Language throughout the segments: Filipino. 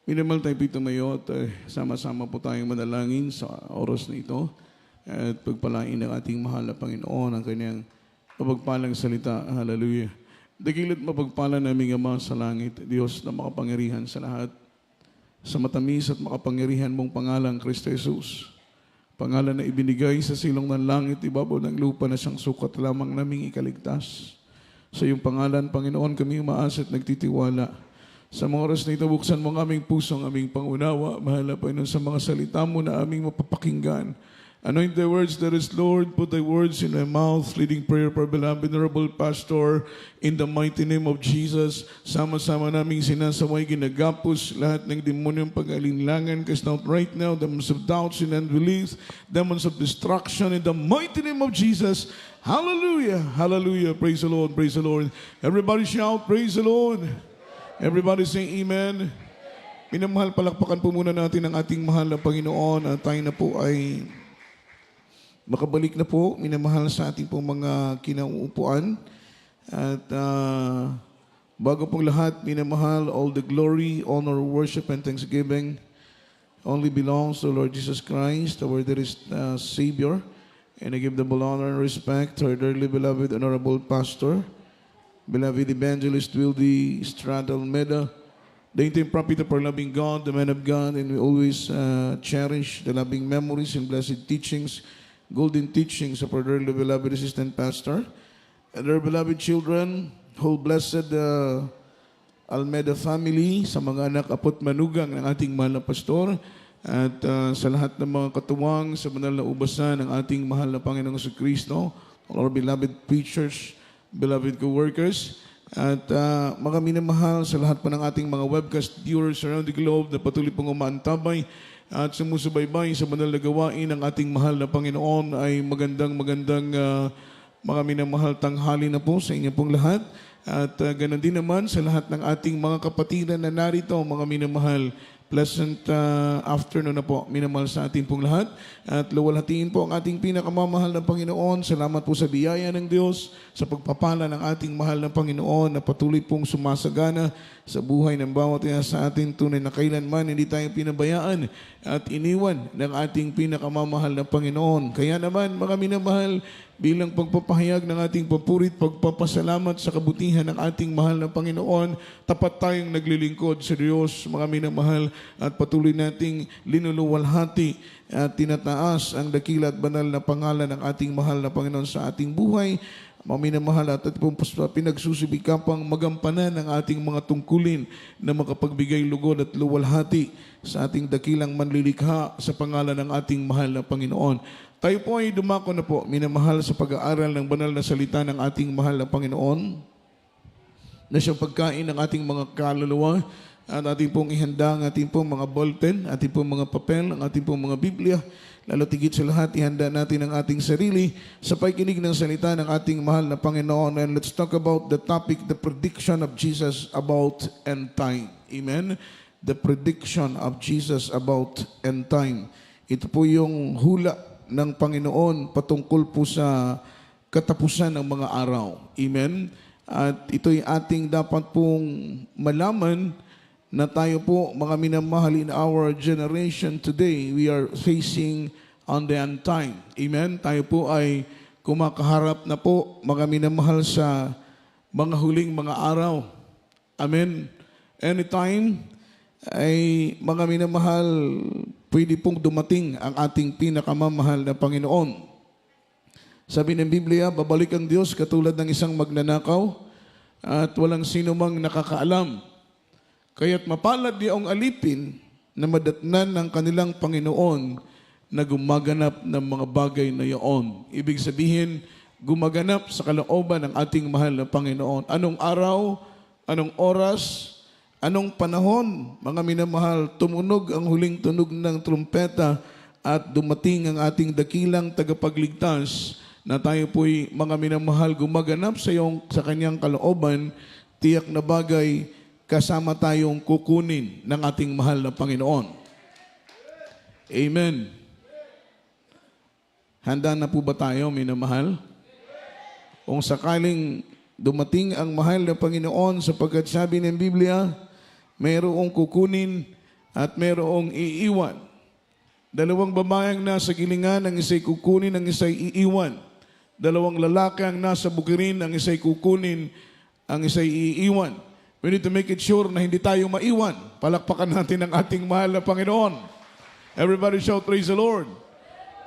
Minamahal tayo tumayo at sama-sama po tayong manalangin sa oras na ito at pagpalain ng ating mahal na Panginoon ang kanyang mapagpalang salita. Hallelujah. Dakila't mapagpala naming Ama sa langit, Diyos na makapangyarihan sa lahat, sa matamis at makapangyarihan mong pangalang Kristo Jesus. Pangalan na ibinigay sa silong ng langit, ibabaw ng lupa na siyang sukat lamang naming ikaligtas. Sa iyong pangalan, Panginoon, kami umaasa at nagtitiwala. Sa mga oras na ito, buksan mo ang aming puso, ang aming pangunawa. Mahal na Panginoon, sa mga salita mo na aming mapapakinggan. Anoint the words that is, Lord. Put thy words in my mouth. Leading prayer for beloved Venerable Pastor. In the mighty name of Jesus, sama-sama naming sinasaway, ginagapos lahat ng demonyong pag-alinlangan. Cast out right now, demons of doubts and unbelief, demons of destruction. In the mighty name of Jesus, hallelujah, hallelujah. Praise the Lord, praise the Lord. Everybody shout, praise the Lord. Everybody say amen. Minamahal, palakpakan po muna natin ang ating mahal na Panginoon at tayo na po ay makabalik na po, minamahal sa ating pong mga kinauupuan. At bago pong lahat, minamahal, all the glory, honor, worship, and thanksgiving only belongs to Lord Jesus Christ, our dearest Savior. And I give the full honor and respect to our dearly beloved Honorable Pastor, beloved Evangelist Wildy Estrada Almeida, the interim prophet of our loving God, the man of God, and we always cherish the loving memories and blessed teachings, golden teachings of our dearly beloved assistant pastor, and our beloved children, whole blessed Almeida family, sa mga anak, apot, manugang ng ating mahal na pastor, at sa lahat ng mga katuwang sa banal na ubasan ng ating mahal na Panginoong Kristo, all our beloved preachers, beloved co-workers, at mga minamahal sa lahat pa ng ating mga webcast viewers around the globe na patuloy pong umaantabay at sumusubaybay sa banal na gawain ng ating mahal na Panginoon, ay magandang mga minamahal tanghali na po sa inyo pong lahat. At ganoon din naman sa lahat ng ating mga kapatiran na narito, mga minamahal. Pleasant afternoon na po, minamahal sa ating pong lahat. At luwalhatiin po ang ating pinakamamahal na Panginoon. Salamat po sa biyaya ng Diyos, sa pagpapala ng ating mahal na Panginoon na patuloy pong sumasagana sa buhay ng bawat isa sa ating tunay na kailanman hindi tayo pinabayaan at iniwan ng ating pinakamamahal na Panginoon. Kaya naman, mga minamahal, bilang pagpapahayag ng ating papurit, pagpapasalamat sa kabutihan ng ating mahal na Panginoon, tapat tayong naglilingkod sa Diyos, mga minamahal, at patuloy nating linuluwalhati at tinataas ang dakila at banal na pangalan ng ating mahal na Panginoon sa ating buhay. Mga minamahal, at pinagsusubikapang magampanan ng ating mga tungkulin na makapagbigay lugod at luwalhati sa ating dakilang manlilikha sa pangalan ng ating mahal na Panginoon. Tayo po ay dumako na po, minamahal, sa pag-aaral ng banal na salita ng ating mahal na Panginoon, na siyang pagkain ng ating mga kaluluwa, at ating pong ihanda ang ating pong mga bulletin, ating pong mga papel, ang ating pong mga Biblia. Lalo tigit sa lahat, ihanda natin ang ating sarili sa pakikinig ng salita ng ating mahal na Panginoon. And let's talk about the topic, the prediction of Jesus about end time. Amen? The prediction of Jesus about end time. Ito po yung hula ng Panginoon patungkol po sa katapusan ng mga araw. Amen? At ito'y ating dapat pong malaman na tayo po, mga minamahal, in our generation today, we are facing on the end time. Amen? Tayo po ay kumakaharap na po, mga minamahal, sa mga huling mga araw. Amen? Anytime ay, mga minamahal, pwede pong dumating ang ating pinakamamahal na Panginoon. Sabi ng Biblia, babalik ang Diyos katulad ng isang magnanakaw at walang sino mang nakakaalam. Kaya't mapalad niyaong alipin na madatnan ng kanilang Panginoon na gumaganap ng mga bagay na iyon. Ibig sabihin, gumaganap sa kalooban ng ating mahal na Panginoon. Anong araw, anong oras, anong panahon, mga minamahal, tumunog ang huling tunog ng trumpeta at dumating ang ating dakilang tagapagligtas na tayo po'y, mga minamahal, gumaganap sa kanyang kalooban, tiyak na bagay, kasama tayong kukunin ng ating mahal na Panginoon. Amen. Handa na po ba tayo, minamahal? Kung sakaling dumating ang mahal na Panginoon, sapagkat sabi ng Biblia, mayroong kukunin at merong iiwan. Dalawang babaeng nasa gilingan, ang isa'y kukunin, ang isa'y iiwan. Dalawang lalaki ang nasa bukirin, ang isa'y kukunin, ang isa'y iiwan. We need to make it sure na hindi tayo maiwan. Palakpakan natin ang ating mahal na Panginoon. Everybody shout, praise the Lord.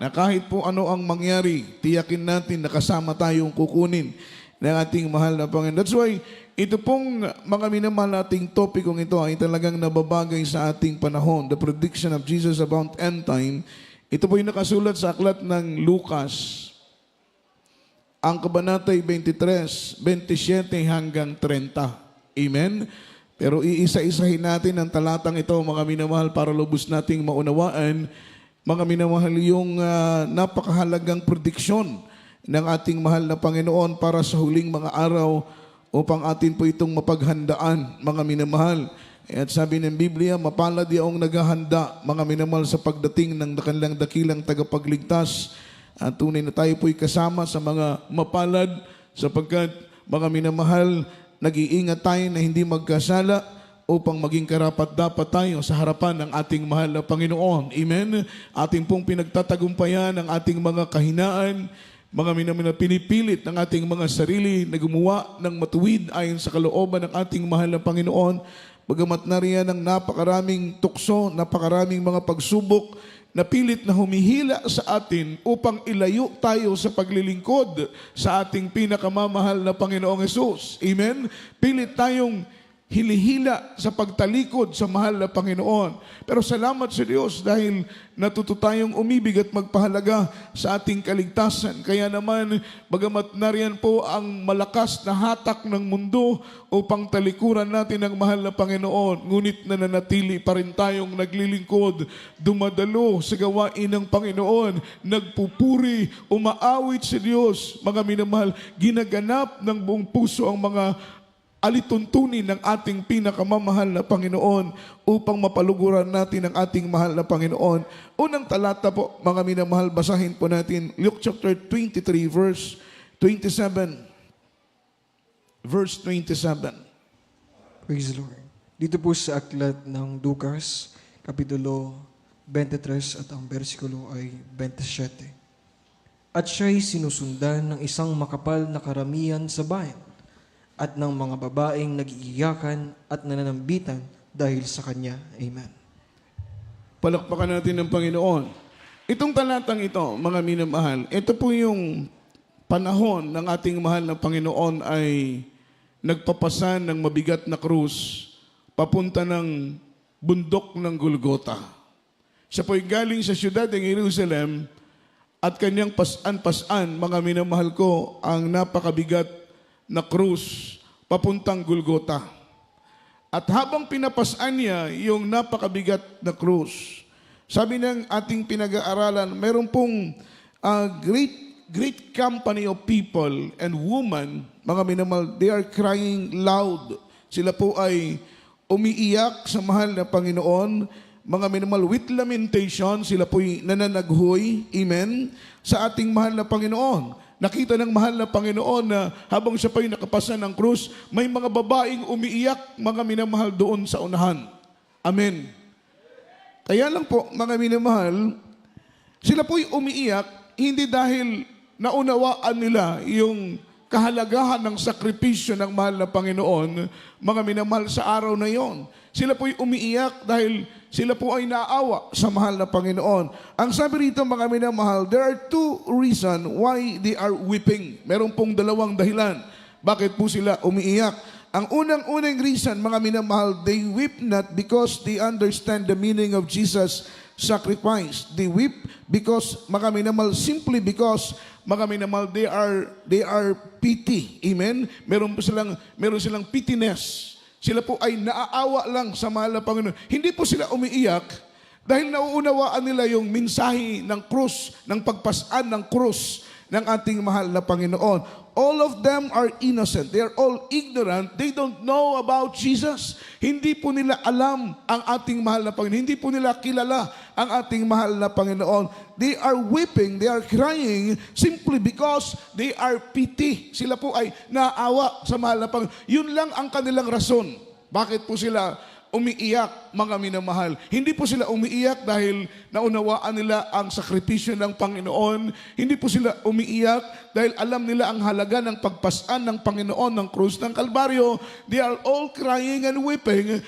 Na kahit po ano ang mangyari, tiyakin natin na kasama tayong kukunin ng ating mahal na Panginoon. That's why, ito pong mga minamahal nating topikong ito ay talagang nababagay sa ating panahon. The prediction of Jesus about end time. Ito po yung nakasulat sa aklat ng Lucas. Ang kabanatay 23, 27 hanggang 30. Amen? Pero iisa-isahin natin ang talatang ito, mga minamahal, para lubos nating maunawaan, mga minamahal, yung napakahalagang prediksyon ng ating mahal na Panginoon para sa huling mga araw upang atin po itong mapaghandaan, mga minamahal. At sabi ng Biblia, mapalad yaong naghahanda, mga minamahal, sa pagdating ng kanilang dakilang tagapagligtas. At tunay na tayo po'y kasama sa mga mapalad sapagkat, mga minamahal, nag-iingat tayo na hindi magkasala upang maging karapat-dapat tayo sa harapan ng ating mahal na Panginoon. Amen? Ating pong pinagtatagumpayan ang ating mga kahinaan, mga minamahal, pinipilit ng ating mga sarili na gumawa ng matuwid ayon sa kalooban ng ating mahal na Panginoon. Bagamat nariyan ang napakaraming tukso, napakaraming mga pagsubok na pilit na humihila sa atin upang ilayo tayo sa paglilingkod sa ating pinakamamahal na Panginoong Hesus. Amen? Pilit tayong hilihila sa pagtalikod sa mahal na Panginoon. Pero salamat sa Diyos dahil natuto tayong umibig at magpahalaga sa ating kaligtasan. Kaya naman, bagamat nariyan po ang malakas na hatak ng mundo upang talikuran natin ang mahal na Panginoon, ngunit nananatili pa rin tayong naglilingkod, dumadalo sa gawain ng Panginoon, nagpupuri, umaawit sa Diyos, mga minamahal, ginaganap ng buong puso ang mga alituntunin ng ating pinakamamahal na Panginoon upang mapaluguran natin ang ating mahal na Panginoon. Unang talata po, mga minamahal, basahin po natin Luke chapter 23 verse 27. Verse 27. Praise the Lord. Dito po sa aklat ng Lucas, Kapitulo 23 at ang bersikulo ay 27. At siya'y sinusundan ng isang makapal na karamihan sa bayan at ng mga babaeng nag-iiyakan at nananambitan dahil sa kanya. Amen. Palakpakan natin ng Panginoon. Itong talatang ito, mga minamahal, ito po yung panahon ng ating mahal na Panginoon ay nagpapasan ng mabigat na krus papunta ng bundok ng Golgota. Siya po'y galing sa siyudad ng Jerusalem at kanyang pasan-pasan, mga minamahal ko, ang napakabigat na krus papuntang Golgota. At habang pinapasan niya yung napakabigat na krus, sabi ng ating pinag-aaralan, meron pong great company of people and women, mga minamahal, they are crying loud. Sila po ay umiiyak sa mahal na Panginoon, mga minamahal, with lamentation, sila po'y nananaghoy, amen, sa ating mahal na Panginoon. Nakita ng mahal na Panginoon na habang siya pa'y nakapasan ng krus, may mga babaeng umiiyak, mga minamahal, doon sa unahan. Amen. Kaya lang po, mga minamahal, sila po'y umiiyak, hindi dahil naunawaan nila yung kahalagahan ng sakripisyo ng mahal na Panginoon, mga minamahal, sa araw na yon. Sila po'y umiiyak dahil sila po ay naawa sa mahal na Panginoon. Ang sabi rito, mga minamahal, there are two reasons why they are weeping. Meron pong dalawang dahilan. Bakit po sila umiiyak? Ang unang-unang reason, mga minamahal, they weep not because they understand the meaning of Jesus' sacrifice. They weep because, mga minamahal, simply because, mga minamahal, they are pity. Amen? Meron silang pityness. Sila po ay naaawa lang sa mahal na Panginoon. Hindi po sila umiiyak dahil nauunawaan nila yung mensahe ng krus, ng pagpasaan ng krus ng ating mahal na Panginoon. All of them are innocent. They are all ignorant. They don't know about Jesus. Hindi po nila alam ang ating mahal na Panginoon. Hindi po nila kilala ang ating mahal na Panginoon. They are weeping, they are crying simply because they are pity. Sila po ay naawa sa mahal na Panginoon. Yun lang ang kanilang rason. Bakit po sila umiiyak, mga minamahal. Hindi po sila umiiyak dahil naunawaan nila ang sakripisyo ng Panginoon. Hindi po sila umiiyak dahil alam nila ang halaga ng pagpasaan ng Panginoon ng krus ng Kalbaryo. They are all crying and weeping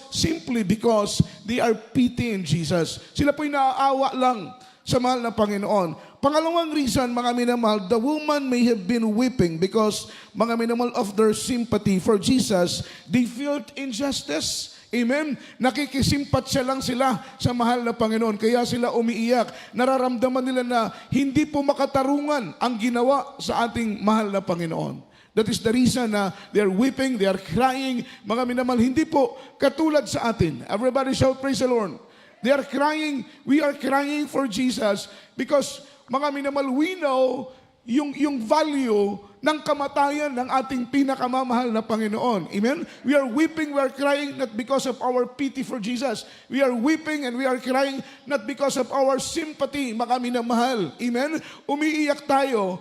simply because they are pitying Jesus. Sila po'y naaawa lang sa mahal na Panginoon. Pangalawang reason, mga minamahal, the woman may have been weeping because, mga minamahal, of their sympathy for Jesus, they felt injustice. Amen? Nakikisimpatya lang sila sa mahal na Panginoon. Kaya sila umiiyak. Nararamdaman nila na hindi po makatarungan ang ginawa sa ating mahal na Panginoon. That is the reason na they are weeping, they are crying. Mga minamahal, hindi po katulad sa atin. Everybody shout, praise the Lord. They are crying, we are crying for Jesus because, mga minamahal, we know yung value ng kamatayan ng ating pinakamamahal na Panginoon. Amen? We are weeping, we are crying not because of our pity for Jesus. We are weeping and we are crying not because of our sympathy, mga minamahal. Amen? Umiiyak tayo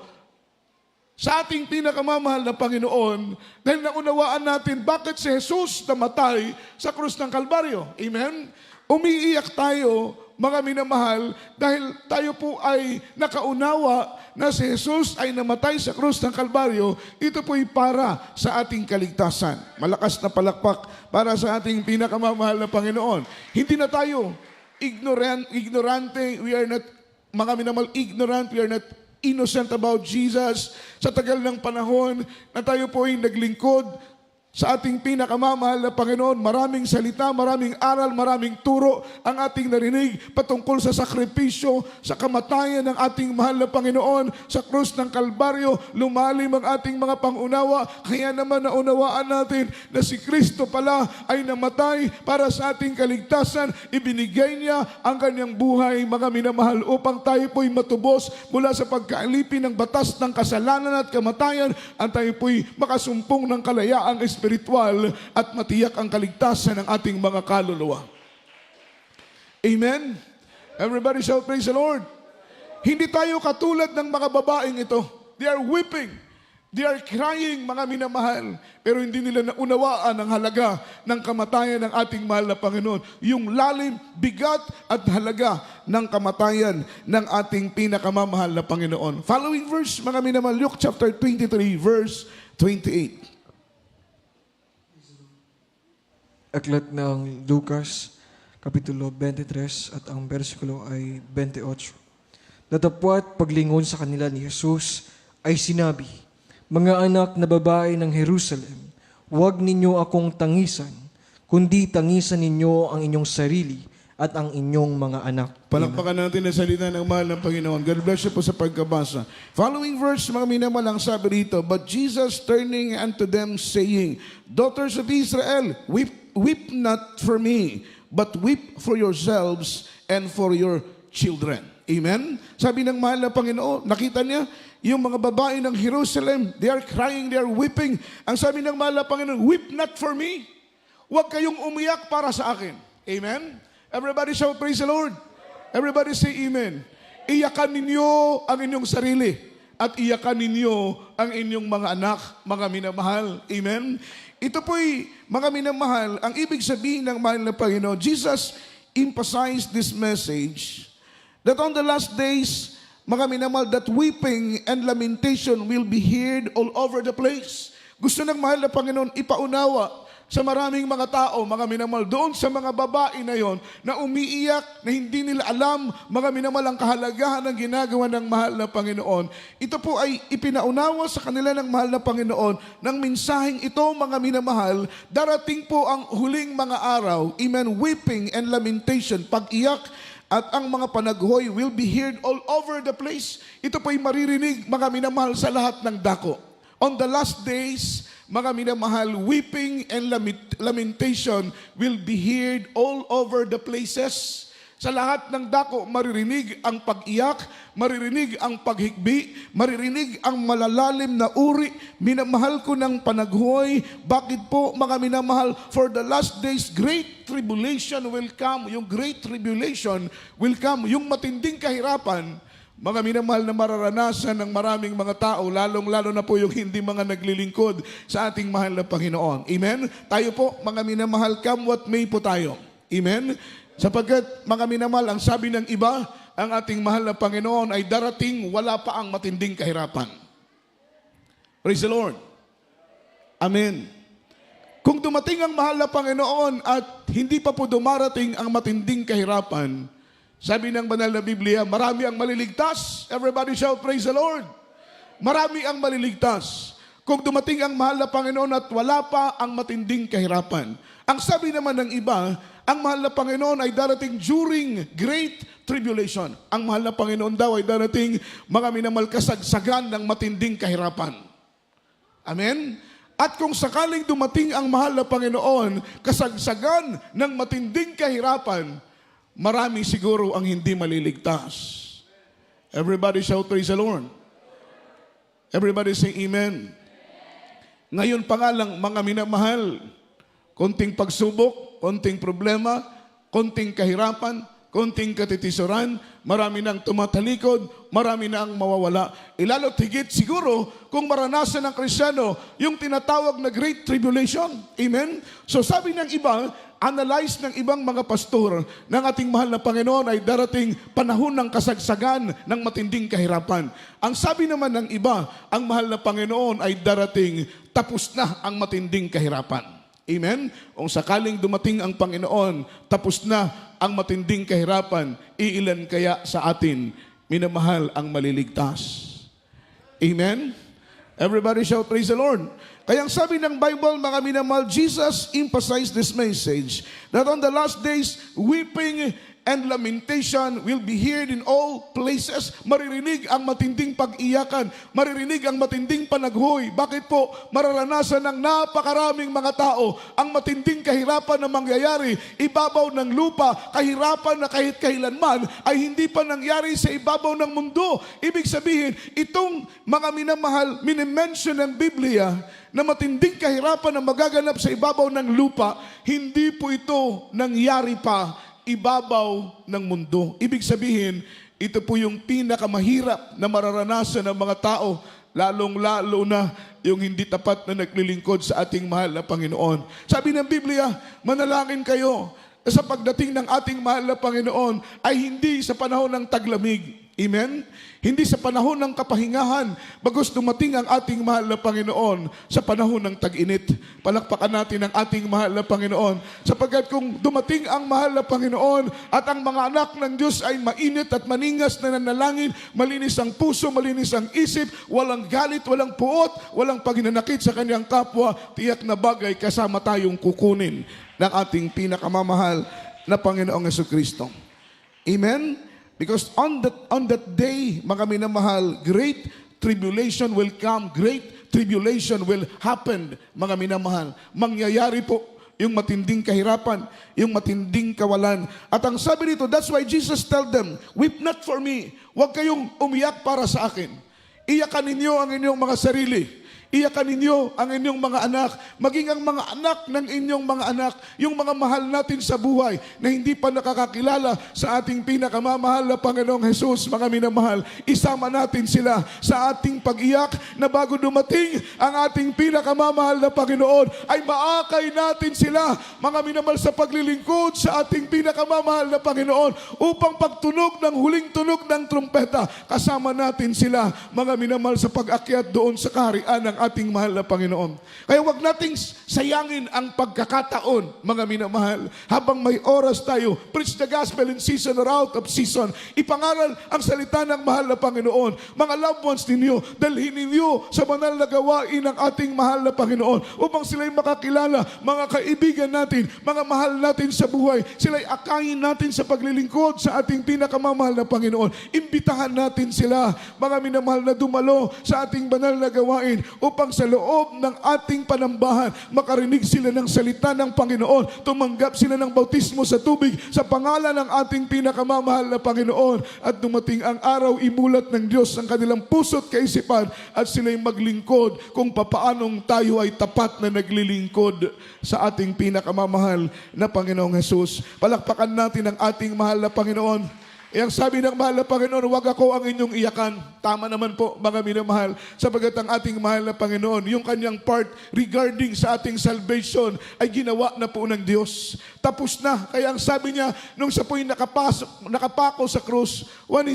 sa ating pinakamamahal na Panginoon dahil naunawaan natin bakit si Jesus namatay sa krus ng Kalbaryo. Amen? Umiiyak tayo, mga minamahal, dahil tayo po ay nakaunawa na si Jesus ay namatay sa krus ng Kalbaryo. Ito po'y para sa ating kaligtasan. Malakas na palakpak para sa ating pinakamamahal na Panginoon. Hindi na tayo ignorante, we are not, mga minamahal, ignorant, we are not innocent about Jesus. Sa tagal ng panahon na tayo po ay naglingkod sa ating pinakamamahal na Panginoon, maraming salita, maraming aral, maraming turo ang ating narinig patungkol sa sakripisyo, sa kamatayan ng ating mahal na Panginoon sa krus ng Kalbaryo. Lumalim ang ating mga pangunawa, kaya naman naunawaan natin na si Kristo pala ay namatay para sa ating kaligtasan. Ibinigay niya ang kanyang buhay, mga minamahal, upang tayo po'y matubos mula sa pagkaalipin ng batas ng kasalanan at kamatayan, at tayo po'y makasumpong ng kalayaang espiritual at matiyak ang kaligtasan ng ating mga kaluluwa. Amen? Everybody shout, praise the Lord. Hindi tayo katulad ng mga babaeng ito. They are weeping. They are crying, mga minamahal. Pero hindi nila naunawaan ang halaga ng kamatayan ng ating mahal na Panginoon. Yung lalim, bigat at halaga ng kamatayan ng ating pinakamamahal na Panginoon. Following verse, mga minamahal, Luke chapter 23, verse 28. Aklat ng Lucas, Kapitulo 23 at ang versikulo ay 28. Datapwat paglingon sa kanila ni Jesus ay sinabi, "Mga anak na babae ng Jerusalem, huwag ninyo akong tangisan, kundi tangisan ninyo ang inyong sarili at ang inyong mga anak." Palakpakan natin ang salita ng mahal ng Panginoon. God bless you po sa pagkabasa. Following verse, mga minamalang, sabi rito, "But Jesus turning unto them, saying, Daughters of Israel, weep not for me, but weep for yourselves and for your children." Amen? Sabi ng mahal na Panginoon, nakita niya, yung mga babae ng Jerusalem, they are crying, they are weeping. Ang sabi ng mahal na Panginoon, weep not for me. Huwag kayong umiyak para sa akin. Amen? Everybody shout, praise the Lord. Everybody say amen. Iyakan ninyo ang inyong sarili at iyakan ninyo ang inyong mga anak, mga minamahal. Amen? Ito po'y, mga minamahal, ang ibig sabihin ng mahal na Panginoon, Jesus emphasized this message that on the last days, mga minamahal, that weeping and lamentation will be heard all over the place. Gusto ng mahal na Panginoon ipaunawa sa maraming mga tao, mga minamahal, doon sa mga babae na yon na umiiyak, na hindi nila alam, mga minamahal, ang kahalagahan ng ginagawa ng mahal na Panginoon. Ito po ay ipinaunawa sa kanila ng mahal na Panginoon ng mensaheng ito, mga minamahal. Darating po ang huling mga araw, amen, weeping and lamentation, pag-iyak, at ang mga panaghoy will be heard all over the place. Ito po ay maririnig, mga minamahal, sa lahat ng dako. On the last days, mga minamahal, weeping and lamentation will be heard all over the places. Sa lahat ng dako, maririnig ang pag-iyak, maririnig ang paghikbi, maririnig ang malalalim na uri. Minamahal ko ng panaghoy. Bakit po, mga minamahal? For the last days, great tribulation will come. Yung great tribulation will come. Yung matinding kahirapan, Mga minamahal na mararanasan ng maraming mga tao, lalong-lalo na po yung hindi mga naglilingkod sa ating mahal na Panginoon. Amen? Tayo po, mga minamahal, come what may po tayo. Amen? Sapagkat, mga minamahal, ang sabi ng iba, ang ating mahal na Panginoon ay darating, wala pa ang matinding kahirapan. Praise the Lord. Amen. Kung dumating ang mahal na Panginoon at hindi pa po dumarating ang matinding kahirapan, sabi ng banal na Biblia, marami ang maliligtas. Everybody shout, praise the Lord. Marami ang maliligtas. Kung dumating ang mahal na Panginoon at wala pa ang matinding kahirapan. Ang sabi naman ng iba, ang mahal na Panginoon ay darating during great tribulation. Ang mahal na Panginoon daw ay darating mga minamahal kasagsagan ng matinding kahirapan. Amen? At kung sakaling dumating ang mahal na Panginoon, kasagsagan ng matinding kahirapan, marami siguro ang hindi maliligtas. Everybody shout, praise the Lord. Everybody say amen. Ngayon pa nga lang, mga minamahal, konting pagsubok, konting problema, konting kahirapan, konting katitisuran, marami nang tumatalikod, marami nang mawawala. Ilalo't higit siguro kung maranasan ng Kristiyano yung tinatawag na Great Tribulation. Amen? So sabi ng iba, analyze ng ibang mga pastor ng ating mahal na Panginoon ay darating panahon ng kasagsagan ng matinding kahirapan. Ang sabi naman ng iba, ang mahal na Panginoon ay darating tapos na ang matinding kahirapan. Amen? Kung sakaling dumating ang Panginoon, tapos na ang matinding kahirapan, iilan kaya sa atin, minamahal ang maliligtas? Amen? Everybody shout, praise the Lord. Kaya ang sabi ng Bible, mga minamahal, Jesus emphasized this message that on the last days, weeping and lamentation will be heard in all places. Maririnig ang matinding pag-iyakan. Maririnig ang matinding panaghoy. Bakit po? Mararanasan ng napakaraming mga tao ang matinding kahirapan na mangyayari. Ibabaw ng lupa, kahirapan na kahit kailanman ay hindi pa nangyari sa ibabaw ng mundo. Ibig sabihin, itong mga minamahal, minimension ng Biblia na matinding kahirapan na magaganap sa ibabaw ng lupa, hindi po ito nangyari pa ibabaw ng mundo. Ibig sabihin, ito po yung pinakamahirap na mararanasan ng mga tao, lalong-lalo na yung hindi tapat na naglilingkod sa ating mahal na Panginoon. Sabi ng Biblia, manalangin kayo sa pagdating ng ating mahal na Panginoon ay hindi sa panahon ng taglamig. Amen? Hindi sa panahon ng kapahingahan, bagos dumating ang ating mahal na Panginoon sa panahon ng tag-init. Palakpakan natin ang ating mahal na Panginoon. Sapagkat kung dumating ang mahal na Panginoon at ang mga anak ng Diyos ay mainit at maningas na nanalangin, malinis ang puso, malinis ang isip, walang galit, walang puot, walang paginanakit sa kanyang kapwa, tiyak na bagay kasama tayong kukunin ng ating pinakamamahal na Panginoong Jesucristo. Amen? Because on that day, mga minamahal, great tribulation will come, great tribulation will happen, mga minamahal. Mangyayari po yung matinding kahirapan, yung matinding kawalan. At ang sabi dito, that's why Jesus told them, weep not for me. Huwag kayong umiyak para sa akin. Iyakan ninyo ang inyong mga sarili. Iyakan ninyo ang inyong mga anak, maging ang mga anak ng inyong mga anak, yung mga mahal natin sa buhay na hindi pa nakakakilala sa ating pinakamamahal na Panginoong Jesus, mga minamahal. Isama natin sila sa ating pag-iyak na bago dumating ang ating pinakamamahal na Panginoon, ay maakay natin sila, mga minamahal, sa paglilingkod sa ating pinakamamahal na Panginoon upang pagtunog ng huling tunog ng trumpeta, kasama natin sila, mga minamahal, sa pag-akyat doon sa kaharian ng ating mahal na Panginoon. Kaya wag nating sayangin ang pagkakataon, mga minamahal. Habang may oras tayo, preach the gospel in season or out of season. Ipangaral ang salita ng mahal na Panginoon. Mga loved ones ninyo, dalhin ninyo sa banal na gawain ng ating mahal na Panginoon upang sila'y makakilala, mga kaibigan natin, mga mahal natin sa buhay. Sila'y akayin natin sa paglilingkod sa ating pinakamamahal na Panginoon. Imbitahan natin sila, mga minamahal, na dumalo sa ating banal na gawain upang sa loob ng ating panambahan, makarinig sila ng salita ng Panginoon, tumanggap sila ng bautismo sa tubig sa pangalan ng ating pinakamamahal na Panginoon, at dumating ang araw, imulat ng Diyos ang kanilang puso't kaisipan at sila'y maglingkod kung papaanong tayo ay tapat na naglilingkod sa ating pinakamamahal na Panginoong Jesus. Palakpakan natin ang ating mahal na Panginoon. Kaya ang sabi ng mahal na Panginoon, huwag ako ang inyong iyakan. Tama naman po, mga minamahal, sapagat ang ating mahal na Panginoon, yung kanyang part regarding sa ating salvation ay ginawa na po ng Diyos. Tapos na. Kaya ang sabi niya, nung siya po'y nakapako sa krus, one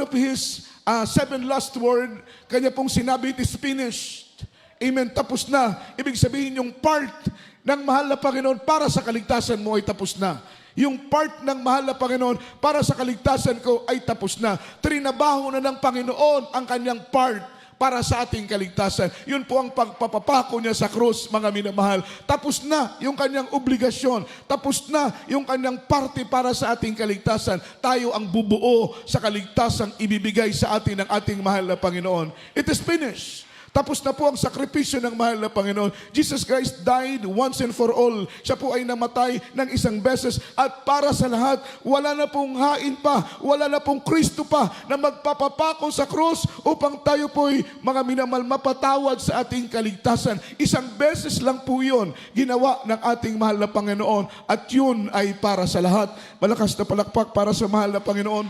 of his 7 last word, kanya pong sinabi, it is finished. Amen. Tapos na. Ibig sabihin yung part ng mahal na Panginoon para sa kaligtasan mo ay tapos na. Yung part ng mahal na Panginoon para sa kaligtasan ko ay tapos na. Trinabaho na ng Panginoon ang kanyang part para sa ating kaligtasan. Yun po ang pagpapapako niya sa krus, mga minamahal. Tapos na yung kanyang obligasyon. Tapos na yung kanyang parte para sa ating kaligtasan. Tayo ang bubuo sa kaligtasang ibibigay sa atin ng ating mahal na Panginoon. It is finished. Tapos na po ang sakripisyo ng mahal na Panginoon. Jesus Christ died once and for all. Siya po ay namatay ng isang beses at para sa lahat, wala na pong hain pa, wala na pong Kristo pa na magpapapako sa krus upang tayo po'y mga minamahal mapatawad sa ating kaligtasan. Isang beses lang po yun ginawa ng ating mahal na Panginoon at yun ay para sa lahat. Malakas na palakpak para sa mahal na Panginoon.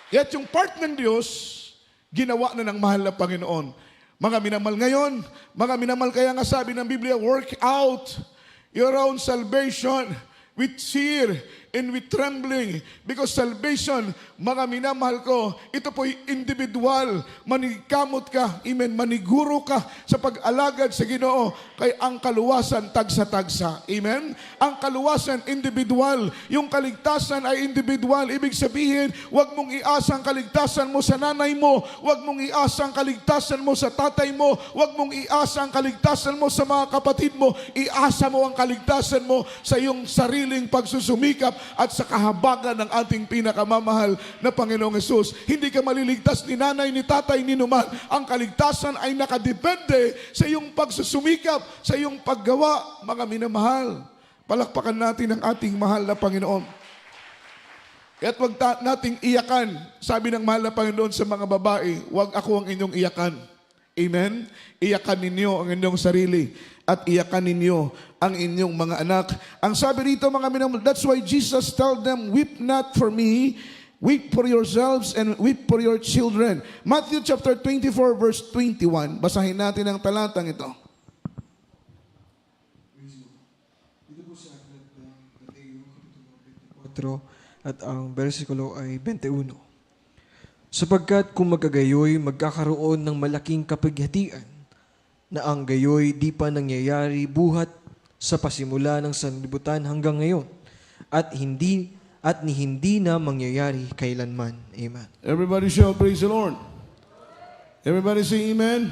At yung part ng Diyos, ginawa na ng mahal na Panginoon. Mga minamahal ngayon, mga minamahal, kaya nga sabi ng Biblia, work out your own salvation with fear and with trembling. Because salvation, mga minamahal ko, ito po'y individual. Manikamot ka, amen, maniguro ka sa pag-alagad sa Ginoo, kay ang kaluwasan tagsa-tagsa. Amen? Ang kaluwasan, individual. Yung kaligtasan ay individual. Ibig sabihin, huwag mong iasa ang kaligtasan mo sa nanay mo, huwag mong iasa ang kaligtasan mo sa tatay mo, huwag mong iasa ang kaligtasan mo sa mga kapatid mo, iasa mo ang kaligtasan mo sa iyong sariling pagsusumikap at sa kahabagan ng ating pinakamamahal na Panginoong Hesus. Hindi ka maliligtas ni nanay, ni tatay, ni numan. Ang kaligtasan ay nakadepende sa iyong pagsusumikap, sa iyong paggawa, mga minamahal. Palakpakan natin ang ating mahal na Panginoon. At huwag nating iyakan, sabi ng mahal na Panginoon sa mga babae, huwag ako ang inyong iyakan. Amen? Iyakan ninyo ang inyong sarili at iyakan ninyo ang inyong mga anak. Ang sabi rito, mga minamahal, that's why Jesus told them, weep not for me, weep for yourselves and weep for your children. Matthew chapter 24 verse 21. Basahin natin ang talatang ito. Dito po sa aklat ng Mateo, 4, at ang versikulo ay 21. Sapagkat kung magkagayoy, magkakaroon ng malaking kapighatian, na ang gayoy di pa nangyayari buhat sa pasimula ng sanlibutan hanggang ngayon, at hindi na mangyayari kailanman. Amen. Everybody shout, praise the Lord. Everybody say amen.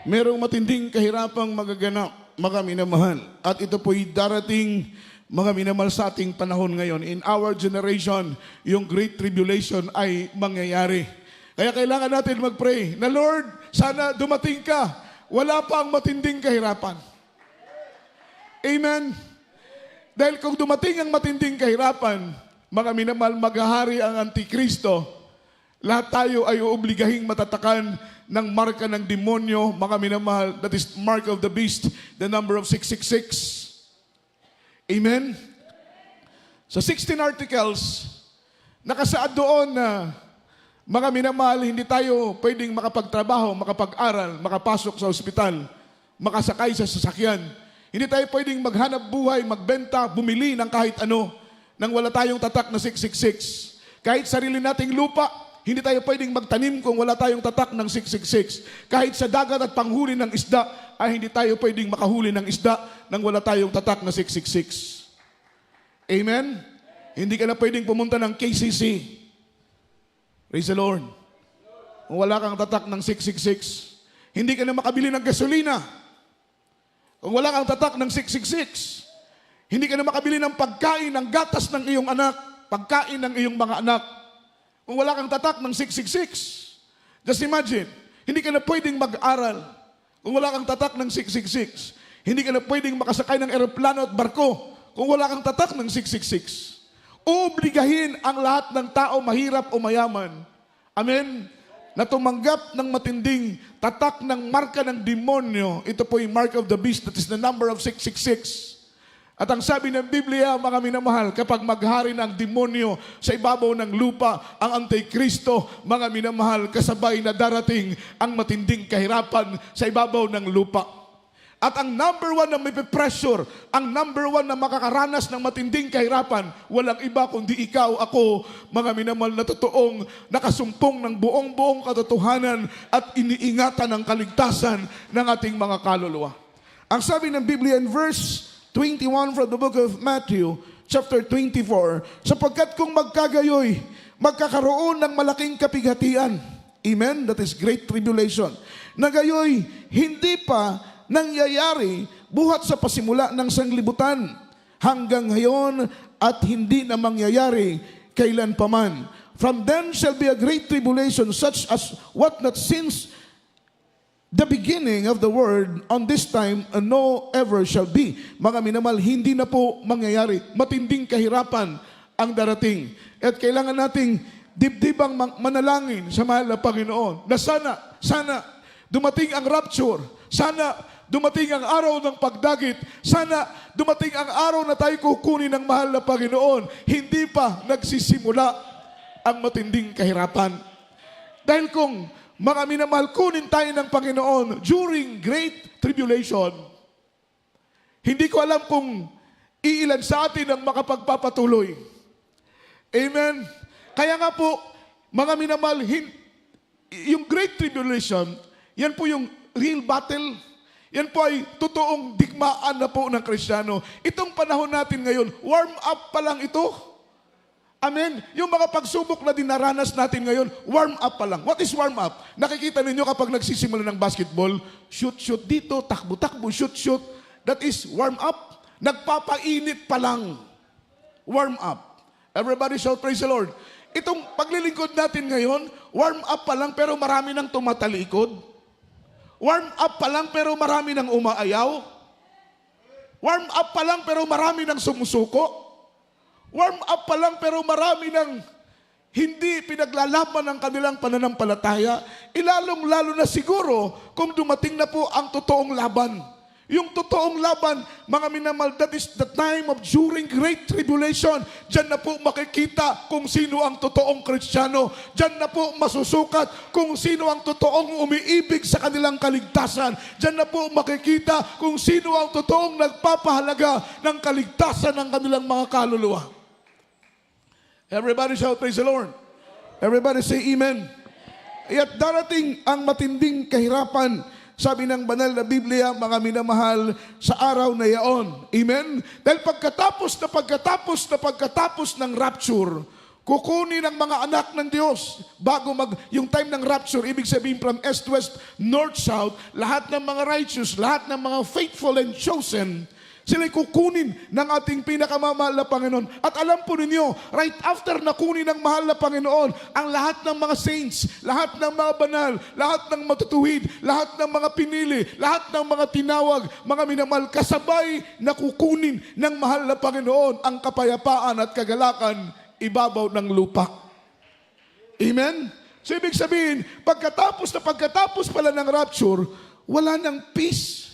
Merong matinding kahirapang magaganap, mga minamahal. At ito po'y darating, mga minamahal, sa ating panahon ngayon. In our generation, yung Great Tribulation ay mangyayari. Kaya kailangan natin mag-pray na, Lord, sana dumating ka. Wala pa ang matinding kahirapan. Amen. Dahil kung dumating ang matinding kahirapan, mga minamahal, maghahari ang Antikristo. Lahat tayo ay uobligahing matatakan ng marka ng demonyo, mga minamahal, that is mark of the beast, the number of 666. Amen? Sa 16 articles, nakasaad doon na, mga minamahal, hindi tayo pwedeng makapagtrabaho, makapag-aral, makapasok sa ospital, makasakay sa sasakyan. Hindi tayo pwedeng maghanap buhay, magbenta, bumili ng kahit ano, nang wala tayong tatak na 666. Kahit sarili nating lupa, hindi tayo pwedeng magtanim kung wala tayong tatak ng 666. Kahit sa dagat at panghuli ng isda, ay hindi tayo pwedeng makahuli ng isda nang wala tayong tatak na 666. Amen? Hindi ka na pwedeng pumunta ng KCC. Praise the Lord. Kung wala kang tatak ng 666, hindi ka na makabili ng gasolina. Kung wala kang tatak ng 666, hindi ka na makabili ng pagkain, ng gatas ng iyong anak, pagkain ng iyong mga anak. Kung wala kang tatak ng 666, just imagine, hindi ka na pwedeng mag-aral. Kung wala kang tatak ng 666, hindi ka na pwedeng makasakay ng eroplano at barko. Kung wala kang tatak ng 666, obligahin ang lahat ng tao, mahirap o mayaman. Amen? Na tumanggap ng matinding tatak ng marka ng demonyo. Ito po yung mark of the beast, that is the number of 666. At ang sabi ng Biblia, mga minamahal, kapag maghari ng demonyo sa ibabaw ng lupa, ang Antikristo, mga minamahal, kasabay na darating ang matinding kahirapan sa ibabaw ng lupa. At ang number one na may pressure, ang number one na makakaranas ng matinding kahirapan, walang iba kundi ikaw, ako, mga minamahal na totoong nakasumpong ng buong katotohanan at iniingatan ng kaligtasan ng ating mga kaluluwa. Ang sabi ng Biblia in verse 21 from the book of Matthew, chapter 24, sapagkat kung magkagayoy, magkakaroon ng malaking kapighatian. Amen? That is great tribulation. Na gayoy, hindi pa nangyayari buhat sa pasimula ng sanglibutan hanggang ngayon at hindi na mangyayari kailan paman. From them shall be a great tribulation such as what not since the beginning of the world on this time no ever shall be. Mga minamahal, hindi na po mangyayari. Matinding kahirapan ang darating. At kailangan nating dibdibang manalangin sa mahal na Panginoon na sana dumating ang rapture. Sana dumating ang araw ng pagdagit. Sana dumating ang araw na tayo kukunin ng mahal na Panginoon. Hindi pa nagsisimula ang matinding kahirapan. Dahil kung mga minamahal, kunin tayo ng Panginoon during great tribulation, hindi ko alam kung iilan sa atin ang makapagpapatuloy. Amen? Kaya nga po, mga minamahal, yung great tribulation, yan po yung real battle. Yan po ay totoong digmaan na po ng Kristiyano. Itong panahon natin ngayon, warm up pa lang ito. Amen? Yung mga pagsubok na dinaranas natin ngayon, warm up pa lang. What is warm up? Nakikita ninyo kapag nagsisimula ng basketball, shoot dito, takbo, shoot. That is warm up. Nagpapainit pa lang. Warm up. Everybody shout, praise the Lord. Itong paglilingkod natin ngayon, warm up pa lang pero marami nang tumatalikod. Warm up pa lang pero marami nang umaayaw. Warm up pa lang pero marami nang sumusuko. Warm up pa lang pero marami nang hindi pinaglalaban ng kanilang pananampalataya. Ilalong-lalo na siguro kung dumating na po ang totoong laban. Yung totoong laban, mga minamahal, that is the time of during great tribulation. Diyan na po makikita kung sino ang totoong Kristiyano. Diyan na po masusukat kung sino ang totoong umiibig sa kanilang kaligtasan. Diyan na po makikita kung sino ang totoong nagpapahalaga ng kaligtasan ng kanilang mga kaluluwa. Everybody shout, praise the Lord. Everybody say amen. At darating ang matinding kahirapan, sabi ng banal na Biblia, mga minamahal, sa araw na yaon. Amen? Dahil pagkatapos ng rapture, kukunin ng mga anak ng Diyos bago yung time ng rapture, ibig sabihin from east, west, north, south, lahat ng mga righteous, lahat ng mga faithful and chosen, sila'y kukunin ng ating pinakamamahal na Panginoon. At alam po ninyo, right after na kunin ng mahal na Panginoon, ang lahat ng mga saints, lahat ng mga banal, lahat ng matutuwid, lahat ng mga pinili, lahat ng mga tinawag, mga minamahal, kasabay na kukunin ng mahal na Panginoon ang kapayapaan at kagalakan ibabaw ng lupa. Amen? So ibig sabihin, pagkatapos pala ng rapture, wala ng peace.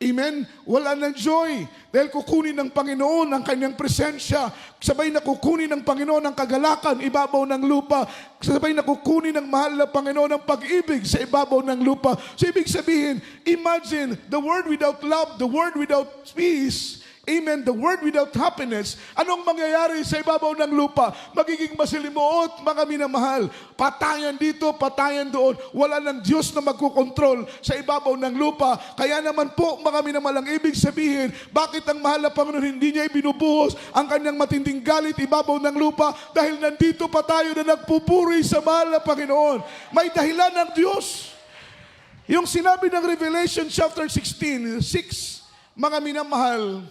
Amen? Wala ng joy. Dahil kukunin ng Panginoon ang kanyang presensya. Sabay na kukunin ng Panginoon ang kagalakan, ibabaw ng lupa. Sabay na kukunin ng mahal na Panginoon ang pag-ibig sa ibabaw ng lupa. So ibig sabihin, imagine the world without love, the world without peace, amen, the world without happiness. Anong mangyayari sa ibabaw ng lupa? Magiging masilimuot, mga minamahal. Patayan dito, patayan doon. Wala ng Diyos na magkukontrol sa ibabaw ng lupa. Kaya naman po, mga minamahal, ang ibig sabihin, bakit ang mahal na Panginoon hindi niya ibinubuhos ang kanyang matinding galit ibabaw ng lupa? Dahil nandito pa tayo na nagpupuri sa mahal na Panginoon. May dahilan ng Diyos. Yung sinabi ng Revelation chapter 16, 6, mga minamahal,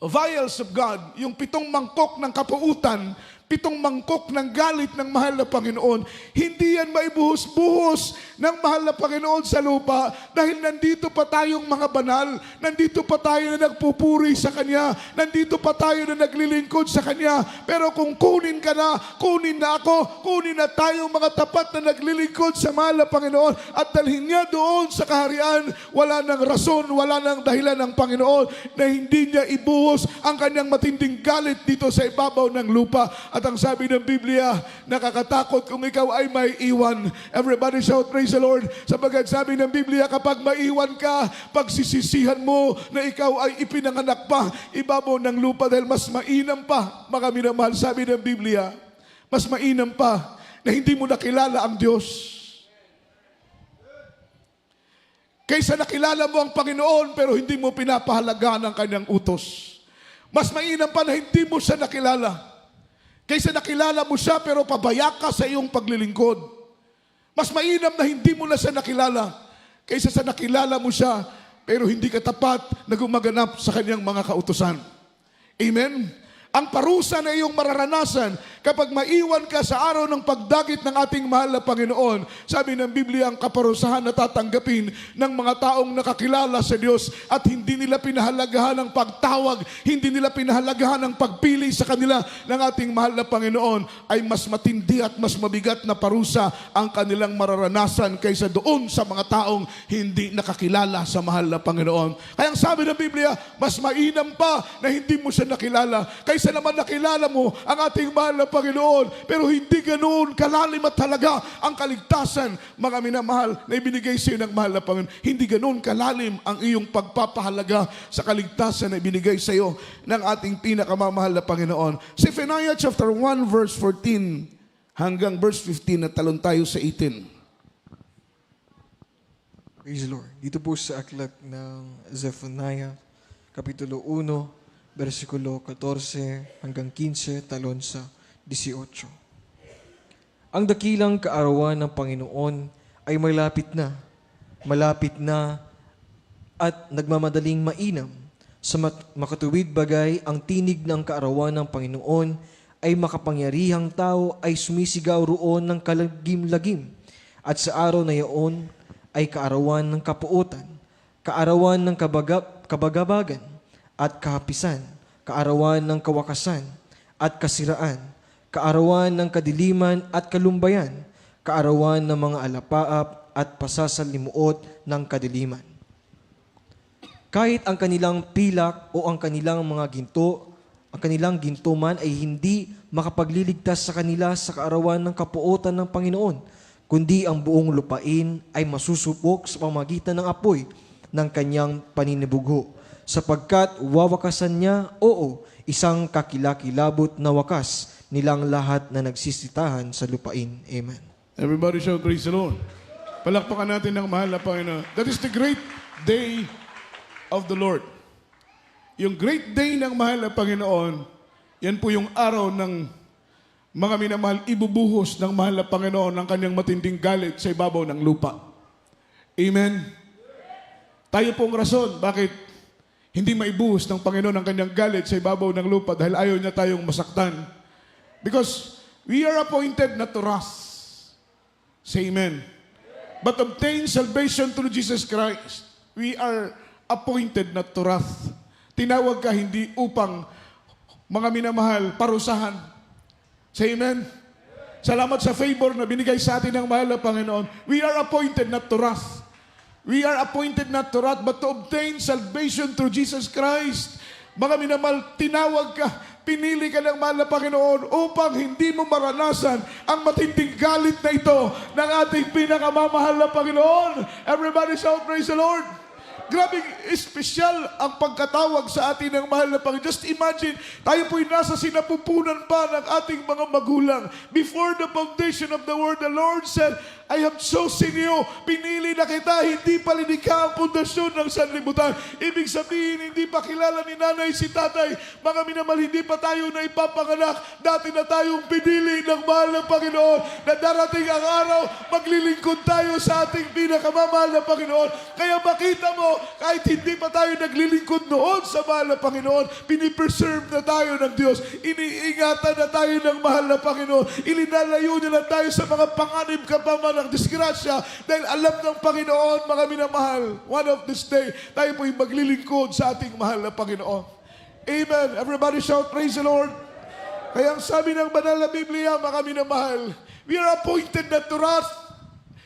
vials of God, yung 7 mangkok ng kapuutan, 7 mangkok ng galit ng mahal na Panginoon. Hindi yan maibuhos-buhos ng mahal na Panginoon sa lupa dahil nandito pa tayong mga banal, nandito pa tayo na nagpupuri sa Kanya, nandito pa tayo na naglilingkod sa Kanya. Pero kung kunin ka na, kunin na ako, kunin na tayong mga tapat na naglilingkod sa mahal na Panginoon at dalhin niya doon sa kaharian, wala nang rason, wala nang dahilan ng Panginoon na hindi niya ibuhos ang Kanyang matinding galit dito sa ibabaw ng lupa. At ang sabi ng Biblia, nakakatakot kung ikaw ay may iwan. Everybody shout, praise the Lord. Sapagkat sabi ng Biblia, kapag maiwan ka, pagsisisihan mo na ikaw ay ipinanganak pa, ibabaw ng lupa dahil mas mainam pa, mga minamahal, sabi ng Biblia, mas mainam pa na hindi mo nakilala ang Diyos. Kaysa nakilala mo ang Panginoon pero hindi mo pinapahalagaan ang Kanyang utos. Mas mainam pa na hindi mo siya nakilala. Kaysa nakilala mo siya pero pabaya ka sa iyong paglilingkod. Mas mainam na hindi mo na siya nakilala. Kaysa sa nakilala mo siya pero hindi ka tapat na gumaganap sa kanyang mga kautusan. Amen? Ang parusa na iyong mararanasan kapag maiwan ka sa araw ng pagdagit ng ating mahal na Panginoon, sabi ng Biblia, ang kaparusahan na tatanggapin ng mga taong nakakilala sa Diyos at hindi nila pinahalagahan ang pagtawag, hindi nila pinahalagahan ang pagpili sa kanila ng ating mahal na Panginoon, ay mas matindi at mas mabigat na parusa ang kanilang mararanasan kaysa doon sa mga taong hindi nakakilala sa mahal na Panginoon. Kaya ang sabi ng Biblia, mas mainam pa na hindi mo siya nakilala kaysa naman nakilala mo ang ating mahal na Panginoon pero hindi ganoon kalalim at halaga ang kaligtasan, mga minamahal, na ibinigay sa iyo ng mahal na Panginoon. Hindi ganoon kalalim ang iyong pagpapahalaga sa kaligtasan na ibinigay sa iyo ng ating pinakamamahal na Panginoon. Zephaniah chapter 1 verse 14 hanggang verse 15 na talon tayo sa 18. Praise the Lord. Dito po sa aklat ng Zephaniah, Kapitulo 1, versikulo 14 hanggang 15, talon sa 18. Ang dakilang kaarawan ng Panginoon ay malapit na at nagmamadaling mainam. Sa makatuwid bagay, ang tinig ng kaarawan ng Panginoon ay makapangyarihang tao ay sumisigaw roon ng kalagim-lagim. At sa araw na iyon ay kaarawan ng kapuotan, kaarawan ng kabagabagan, at kahapisan, kaarawan ng kawakasan at kasiraan, kaarawan ng kadiliman at kalumbayan, kaarawan ng mga alapaap at pasasalimuot ng kadiliman. Kahit ang kanilang pilak o ang kanilang mga ginto, ang kanilang ginto man ay hindi makapagliligtas sa kanila sa kaarawan ng kapuotan ng Panginoon, kundi ang buong lupain ay masusupok sa pamamagitan ng apoy ng kanyang paninibugho. Sapagkat wawakasan niya, oo, isang kakilakilabot na wakas nilang lahat na nagsisitahan sa lupain. Amen. Everybody shout, praise the Lord. Palakpakan natin ng mahal na Panginoon. That is the great day of the Lord. Yung great day ng mahal na Panginoon, yan po yung araw ng mga minamahal, ibubuhos ng mahal na Panginoon ng kanyang matinding galit sa ibabaw ng lupa. Amen. Tayo pong rason, bakit hindi maibuhos ng Panginoon ang kanyang galit sa ibabaw ng lupa dahil ayaw niya tayong masaktan. Because we are appointed not to wrath. Say amen. But obtain salvation through Jesus Christ. We are appointed not to wrath. Tinawag ka hindi upang, mga minamahal, parusahan. Say amen. Salamat sa favor na binigay sa atin ng mahal na Panginoon. We are appointed not to wrath. We are appointed not to wrath, but to obtain salvation through Jesus Christ. Mga minamahal, tinawag ka, pinili ka ng mahal na Panginoon upang hindi mo maranasan ang matinding galit na ito ng ating pinakamamahal na Panginoon. Everybody shout, praise the Lord. Grabe, espesyal ang pagkatawag sa atin ng mahal na Panginoon. Just imagine, tayo po'y nasa sinapupunan pa ng ating mga magulang. Before the foundation of the world, the Lord said, I have chosen you. Pinili na kita, hindi pa linikha ang pundasyon ng sanlibutan. Ibig sabihin, hindi pa kilala ni nanay si tatay. Mga minamahal, hindi pa tayo na ipapanganak. Dati na tayong pinili ng mahal na Panginoon na darating ang araw, maglilingkod tayo sa ating pinakamamahal na Panginoon. Kaya makita mo, kahit hindi pa tayo naglilingkod noon sa mahal na Panginoon, pinipreserve na tayo ng Diyos. Iniingatan na tayo ng mahal na Panginoon. Ilinalayo niya na tayo sa mga panganib ka pa man ng disgrasya dahil alam ng Panginoon, mga minamahal, one of this day, tayo po'y maglilingkod sa ating mahal na Panginoon. Amen. Everybody shout, praise the Lord. Kaya ang sabi ng banal na Biblia, mga minamahal, we are appointed not to wrath.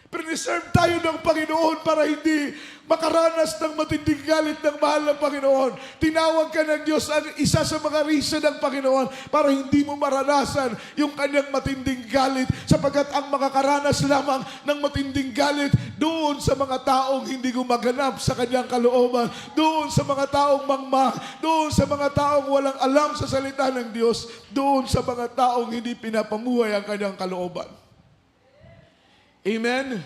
Preserve tayo ng Panginoon para hindi makaranas ng matinding galit ng mahal ng Panginoon. Tinawag ka ng Diyos ang isa sa mga reason ng Panginoon para hindi mo maranasan yung kanyang matinding galit sapagkat ang makakaranas lamang ng matinding galit doon sa mga taong hindi gumaganap sa kanyang kalooban, doon sa mga taong mangmang, doon sa mga taong walang alam sa salita ng Diyos, doon sa mga taong hindi pinapamuhay ang kanyang kalooban. Amen?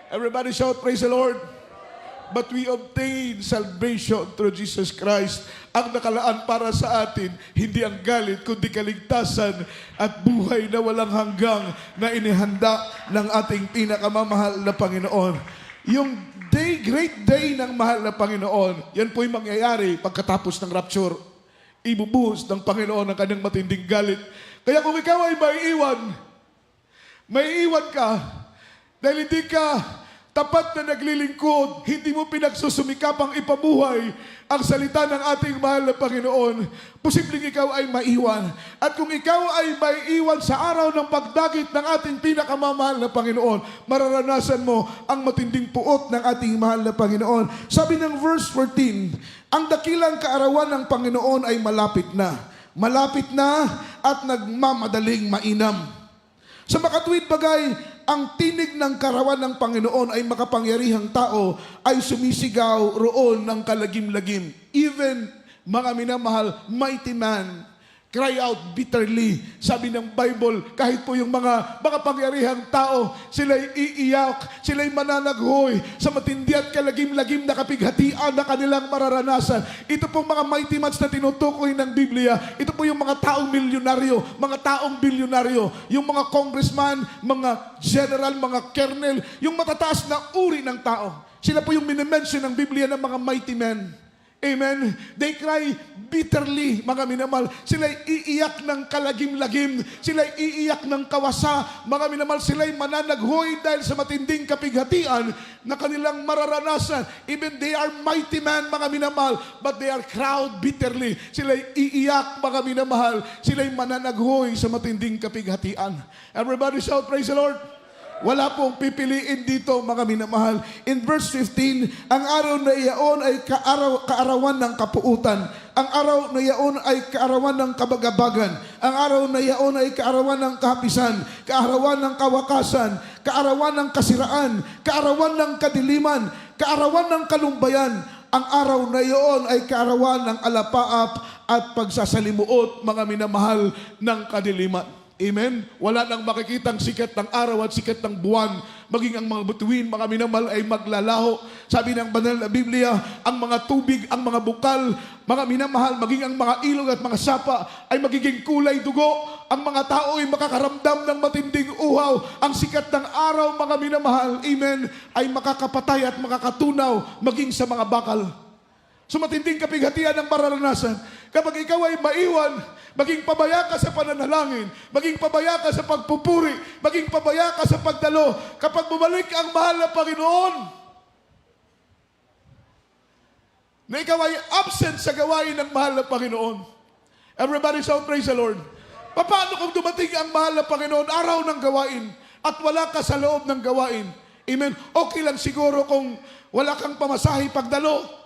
Everybody shout, praise the Lord. But we obtain salvation through Jesus Christ. Ang nakalaan para sa atin, hindi ang galit, kundi kaligtasan at buhay na walang hanggang na inihanda ng ating pinakamamahal na Panginoon. Yung day, great day ng mahal na Panginoon, yan po'y mangyayari pagkatapos ng rapture. Ibubuhos ng Panginoon ang kanyang matinding galit. Kaya kung ikaw ay maiiwan ka, dahil hindi ka tapat na naglilingkod, hindi mo pinagsusumikapang ipabuhay ang salita ng ating mahal na Panginoon, posibleng ikaw ay maiwan. At kung ikaw ay maiiwan sa araw ng pagdagit ng ating pinakamamahal na Panginoon, mararanasan mo ang matinding puot ng ating mahal na Panginoon. Sabi ng verse 14, ang dakilang kaarawan ng Panginoon ay malapit na at nagmamadaling mainam. Sa makatuwid bagay, ang tinig ng karawan ng Panginoon ay makapangyarihang tao ay sumisigaw roon ng kalagim-lagim. Even, mga minamahal, mighty man cry out bitterly. Sabi ng Bible, kahit po yung mga pangyarihang tao, sila'y iiyak, sila'y mananaghoy sa matindi at kalagim-lagim na kapighatian na kanilang mararanasan. Ito pong mga mighty mans na tinutukoy ng Biblia, ito po yung mga taong milyonaryo, mga taong bilyonaryo, yung mga congressman, mga general, mga colonel, yung matataas na uri ng tao. Sila po yung minimension ng Biblia ng mga mighty men. Amen. They cry bitterly, mga minamahal. Sila'y iiyak ng kalagim-lagim. Sila'y iiyak ng kawasa. Mga minamahal, sila'y mananaghoy dahil sa matinding kapighatian na kanilang mararanasan. Even they are mighty men, mga minamahal, but they are crowd bitterly. Sila'y iiyak, mga minamahal. Sila'y mananaghoy sa matinding kapighatian. Everybody shout, praise the Lord. Wala pong pipiliin dito, mga minamahal. In verse 15, ang araw na iyaon ay kaarawan ng kapuutan. Ang araw na iyaon ay kaarawan ng kabagabagan. Ang araw na iyaon ay kaarawan ng kahapisan, kaarawan ng kawakasan, kaarawan ng kasiraan, kaarawan ng kadiliman, kaarawan ng kalumbayan. Ang araw na iyon ay kaarawan ng alapaap at pagsasalimuot, mga minamahal, ng kadiliman. Amen? Wala nang makikitang sikat ng araw at sikat ng buwan. Maging ang mga butuin, mga minamahal, ay maglalaho. Sabi ng banal na Biblia, ang mga tubig, ang mga bukal, mga minamahal, maging ang mga ilog at mga sapa ay magiging kulay dugo. Ang mga tao ay makakaramdam ng matinding uhaw. Ang sikat ng araw, mga minamahal, amen, ay makakapatay at makakatunaw maging sa mga bakal. So matinding kapighatian ang mararanasan. Kapag ikaw ay maiwan, maging pabaya ka sa pananalangin, maging pabaya ka sa pagpupuri, maging pabaya ka sa pagdalo. Kapag bumalik ang mahal na Panginoon, na ikaw ay absent sa gawain ng mahal na Panginoon. Everybody shout, praise the Lord. Paano kung dumating ang mahal na Panginoon, araw ng gawain, at wala ka sa loob ng gawain? Amen. Okay lang siguro kung wala kang pamasahe pagdalo.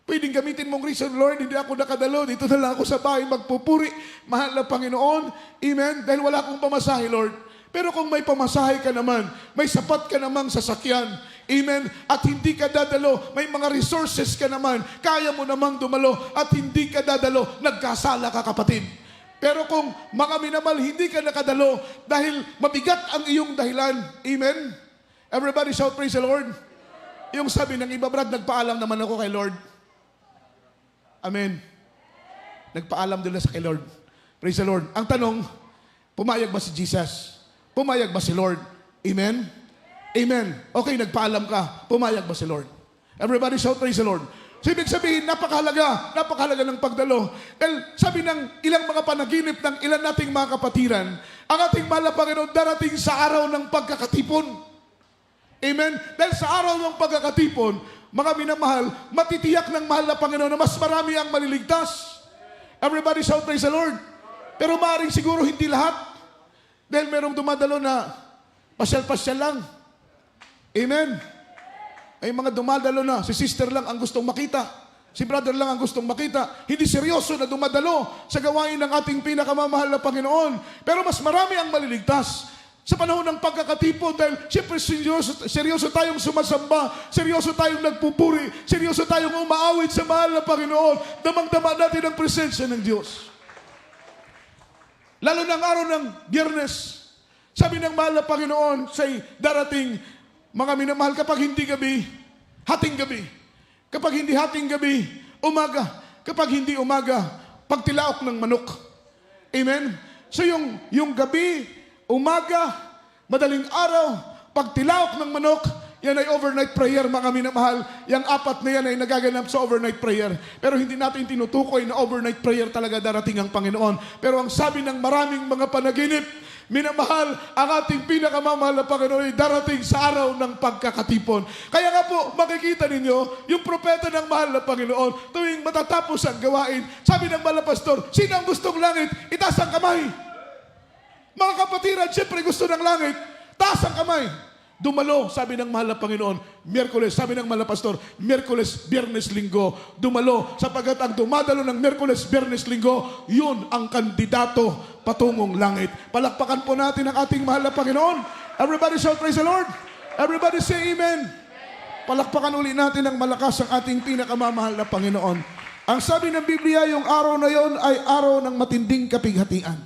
Pwedeng gamitin mong reason, Lord, hindi ako nakadalo, dito na lang ako sa bahay magpupuri, mahal na Panginoon, amen, dahil wala akong pamasahe, Lord. Pero kung may pamasahe ka naman, may sapat ka namang sasakyan, amen, at hindi ka dadalo, may mga resources ka naman, kaya mo namang dumalo, at hindi ka dadalo, nagkasala ka, kapatid. Pero kung mga minamahal, hindi ka nakadalo, dahil mabigat ang iyong dahilan, amen, Everybody shout, praise the Lord. Yung sabi ng iba, Brad, nagpaalam naman ako kay Lord. Amen. Nagpaalam din sa kay Lord. Praise the Lord. Ang tanong, pumayag ba si Jesus? Pumayag ba si Lord? Amen? Amen. Okay, nagpaalam ka. Pumayag ba si Lord? Everybody shout, praise the Lord. So, ibig sabihin, napakahalaga ng pagdalo. Dahil sabi ng ilang mga panaginip ng ilan nating mga kapatiran, ang ating mahal na Panginoon darating sa araw ng pagkakatipon. Amen? Dahil sa araw ng pagkakatipon, mga minamahal, matitiyak ng mahal na Panginoon na mas marami ang maliligtas. Everybody shout, praise the Lord. Pero maaaring siguro hindi lahat. Dahil merong dumadalo na pasyal-pasyal lang. Amen? Ay mga dumadalo na, si sister lang ang gustong makita. Si brother lang ang gustong makita. Hindi seryoso na dumadalo sa gawain ng ating pinakamamahal na Panginoon. Pero mas marami ang maliligtas sa panahon ng pagkakatipon dahil siyempre seryoso tayong sumasamba, seryoso tayong nagpupuri, seryoso tayong umaawit sa mahal na Panginoon. Damang-dama natin ang presensya ng Diyos. Lalo ng araw ng Biyernes, sabi ng mahal na Panginoon sa'y darating, mga minamahal, kapag hindi gabi, hating gabi. Kapag hindi hating gabi, umaga. Kapag hindi umaga, pagtilaok ng manok. Amen? So yung gabi, umaga, madaling araw, pagtilaok ng manok, yan ay overnight prayer, mga minamahal. Yang apat na yan ay nagaganap sa overnight prayer. Pero hindi natin tinutukoy na overnight prayer talaga darating ang Panginoon. Pero ang sabi ng maraming mga panaginip, minamahal, ang ating pinakamamahal na Panginoon ay darating sa araw ng pagkakatipon. Kaya nga po, makikita ninyo, yung propeta ng mahal na Panginoon, tuwing matatapos ang gawain, sabi ng mahal na pastor, sino ang gustong langit? Itaas ang kamay. Mga kapatiran, siyempre gusto ng langit, taas ang kamay. Dumalo, sabi ng mahal na Panginoon, Miyerkules, sabi ng mahal na pastor, Miyerkules, Biyernes, Linggo, dumalo, sapagat ang dumadalo ng Miyerkules, Biyernes, Linggo, yun ang kandidato patungong langit. Palakpakan po natin ang ating mahal na Panginoon. Everybody shout, praise the Lord. Everybody say amen. Palakpakan uli natin ng malakas ang ating pinakamamahal na Panginoon. Ang sabi ng Biblia, yung araw na yon ay araw ng matinding kapighatian.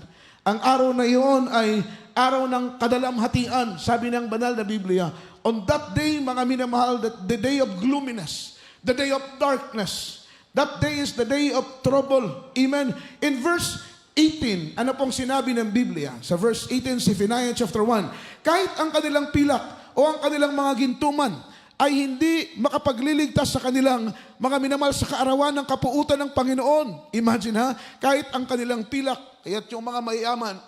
Ang araw na yon ay araw ng kadalamhatian, sabi ng banal na Biblia. On that day, mga minamahal, the day of gloominess, the day of darkness, that day is the day of trouble. Amen. In verse 18, ano pong sinabi ng Biblia? Sa verse 18, Zephaniah chapter 1, kahit ang kanilang pilak o ang kanilang mga gintuman ay hindi makapagliligtas sa kanilang mga minamahal sa kaarawan ng kapuutan ng Panginoon. Imagine ha, kahit ang kanilang pilak, kaya't yung mga mayayaman,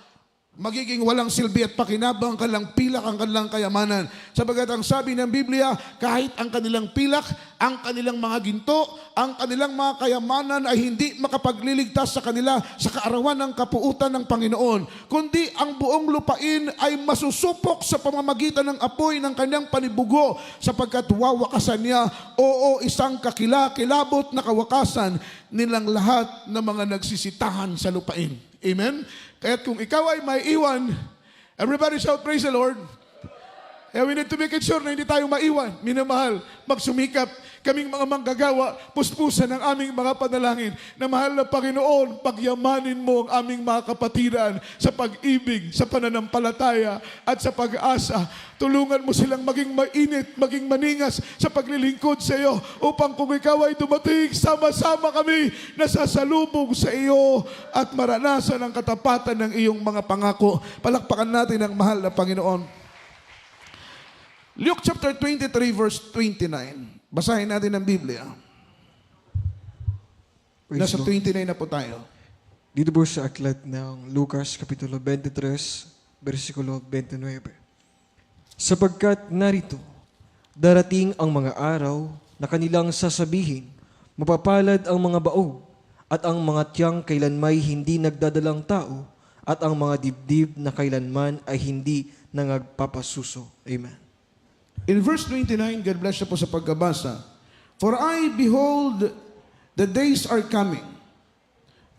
magiging walang silbi at pakinabang kanilang pilak ang kanilang kayamanan. Sabagat ang sabi ng Biblia, kahit ang kanilang pilak, ang kanilang mga ginto, ang kanilang mga kayamanan ay hindi makapagliligtas sa kanila sa kaarawan ng kapuutan ng Panginoon. Kundi ang buong lupain ay masusupok sa pamamagitan ng apoy ng kanyang panibugo sapagkat wawakasan niya, oo, isang kakilakilabot na kawakasan nilang lahat ng mga nagsisitahan sa lupain. Amen? Kaya kung ikaw ay may iwan, everybody shout, praise the Lord. Kaya we need to make it sure na hindi tayo maiwan. Minamahal, magsumikap. Kaming mga manggagawa, puspusan ng aming mga panalangin na mahal na Panginoon, pagyamanin mo ang aming mga kapatiran sa pag-ibig, sa pananampalataya at sa pag-asa. Tulungan mo silang maging mainit, maging maningas sa paglilingkod sa iyo upang kung ikaw ay dumating, sama-sama kami na sasalubong sa iyo at maranasan ang katapatan ng iyong mga pangako. Palakpakan natin ang mahal na Panginoon. Luke chapter 23 verse 29. Basahin natin ang Biblia. Nasa 29 na po tayo. Dito po sa aklat ng Lucas, Kapitulo 23, versikulo 29. Sapagkat narito, darating ang mga araw na kanilang sasabihin, mapapalad ang mga baog at ang mga tiyang kailanmay hindi nagdadalang tao at ang mga dibdib na kailanman ay hindi nangagpapasuso. Amen. In verse 29, God bless you po sa pagkabasa. For I behold, the days are coming,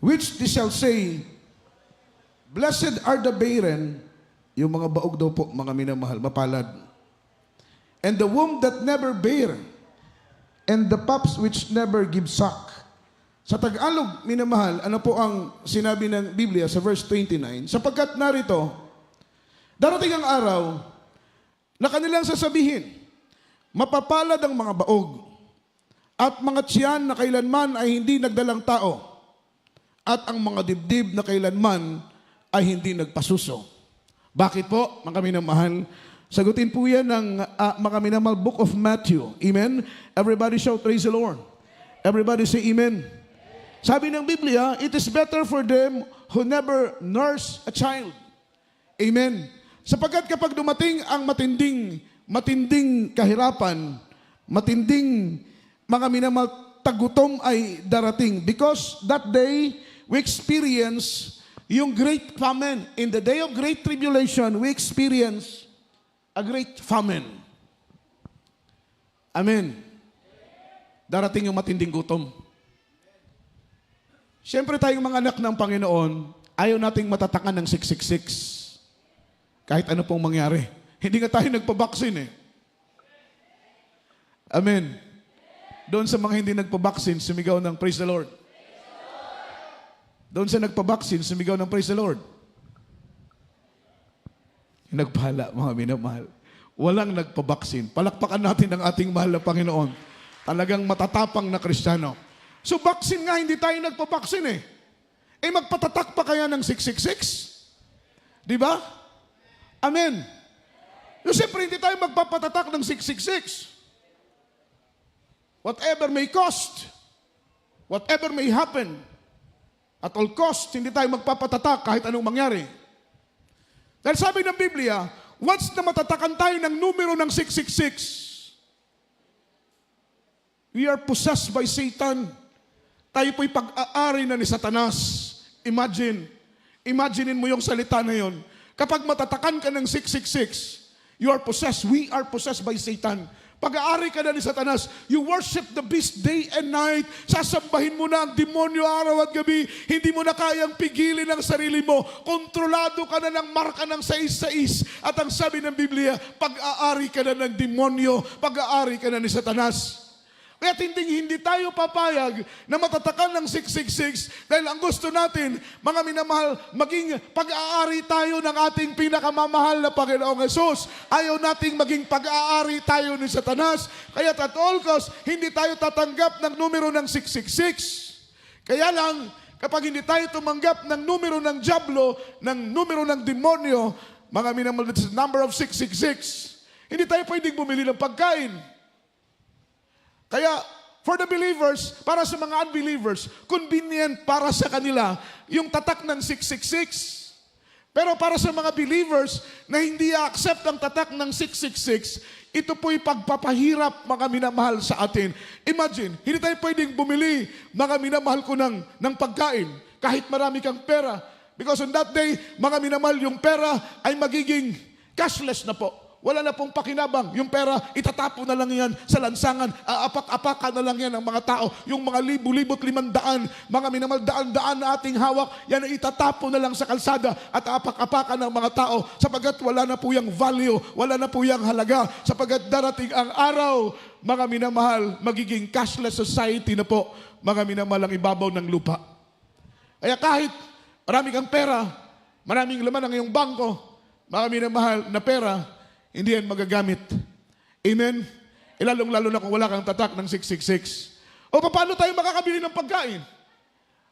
which they shall say, blessed are the barren, yung mga baog daw po, mga minamahal, mapalad. And the womb that never bare, and the paps which never give suck. Sa Tagalog, minamahal, ano po ang sinabi ng Biblia sa verse 29? Sapagkat narito, darating ang araw na kanilang sasabihin, mapapalad ang mga baog at mga tiyan na kailanman ay hindi nagdalang tao at ang mga dibdib na kailanman ay hindi nagpasuso. Bakit po, mga minamahal? Sagutin po yan ng mga minamahal Book of Matthew. Amen? Everybody shout, praise the Lord. Everybody say amen. Sabi ng Biblia, it is better for them who never nurse a child. Amen. Sapagkat kapag dumating ang matinding kahirapan, matinding mga minamahal tagutom ay darating. Because that day, we experience yung great famine. In the day of great tribulation, we experience a great famine. Amen. Darating yung matinding gutom. Siyempre tayong mga anak ng Panginoon, ayaw nating matatakan ng 666. Kahit ano pong mangyari. Hindi nga tayo nagpabaksin eh. Amen. Doon sa mga hindi nagpabaksin, sumigaw ng praise the Lord. Doon sa nagpabaksin, sumigaw ng praise the Lord. Nagpala, mga minamahal. Walang nagpabaksin. Palakpakan natin ang ating mahal na Panginoon. Talagang matatapang na Kristiyano. So baksin nga, hindi tayo nagpabaksin eh. Eh magpatatak pa kaya ng 666? Di ba? Amen. So siyempre hindi tayo magpapatatak ng 666. Whatever may cost, whatever may happen, at all cost, hindi tayo magpapatatak kahit anong mangyari. Dahil sabi ng Biblia, once na matatakan tayo ng numero ng 666, we are possessed by Satan. Tayo po'y pag-aari na ni Satanas. Imaginein mo yung salita na yon. Kapag matatakan ka ng 666, you are possessed, we are possessed by Satan. Pag-aari ka na ni Satanas, you worship the beast day and night, sasambahin mo na ang demonyo araw at gabi, hindi mo na kayang pigilin ang sarili mo, kontrolado ka na ng marka ng 666, at ang sabi ng Biblia, pag-aari ka na ng demonyo, pag-aari ka na ni Satanas. Kaya hindi tayo papayag na matatakan ng 666 dahil ang gusto natin, mga minamahal, maging pag-aari tayo ng ating pinakamamahal na Panginoong Hesus. Ayaw nating maging pag-aari tayo ni Satanas. Kaya at all cost, hindi tayo tatanggap ng numero ng 666. Kaya lang, kapag hindi tayo tumanggap ng numero ng diablo, ng numero ng demonyo, mga minamahal, this is number of 666, hindi tayo pwedeng bumili ng pagkain. Kaya, for the believers, para sa mga unbelievers, convenient para sa kanila yung tatak ng 666. Pero para sa mga believers na hindi accept ang tatak ng 666, ito po'y pagpapahirap, mga minamahal, sa atin. Imagine, hindi tayo pwedeng bumili, mga minamahal ko, ng pagkain, kahit marami kang pera. Because on that day, mga minamahal, yung pera ay magiging cashless na po. Wala na pong pakinabang. Yung pera, itatapo na lang yan sa lansangan. Aapak-apakan na lang yan ng mga tao. Yung mga libo-libot 500, mga minamahal, daan-daan na ating hawak, yan ay itatapo na lang sa kalsada at aapak-apakan ng mga tao sapagkat wala na po yung value, wala na po yung halaga. Sapagkat darating ang araw, mga minamahal, magiging cashless society na po, mga minamahal, ang ibabaw ng lupa. Kaya kahit marami kang pera, maraming laman ang iyong bangko, mga minamahal na pera, hindi yan magagamit. Amen? Lalong-lalo na kung wala kang tatak ng 666. O paano tayo makakabili ng pagkain?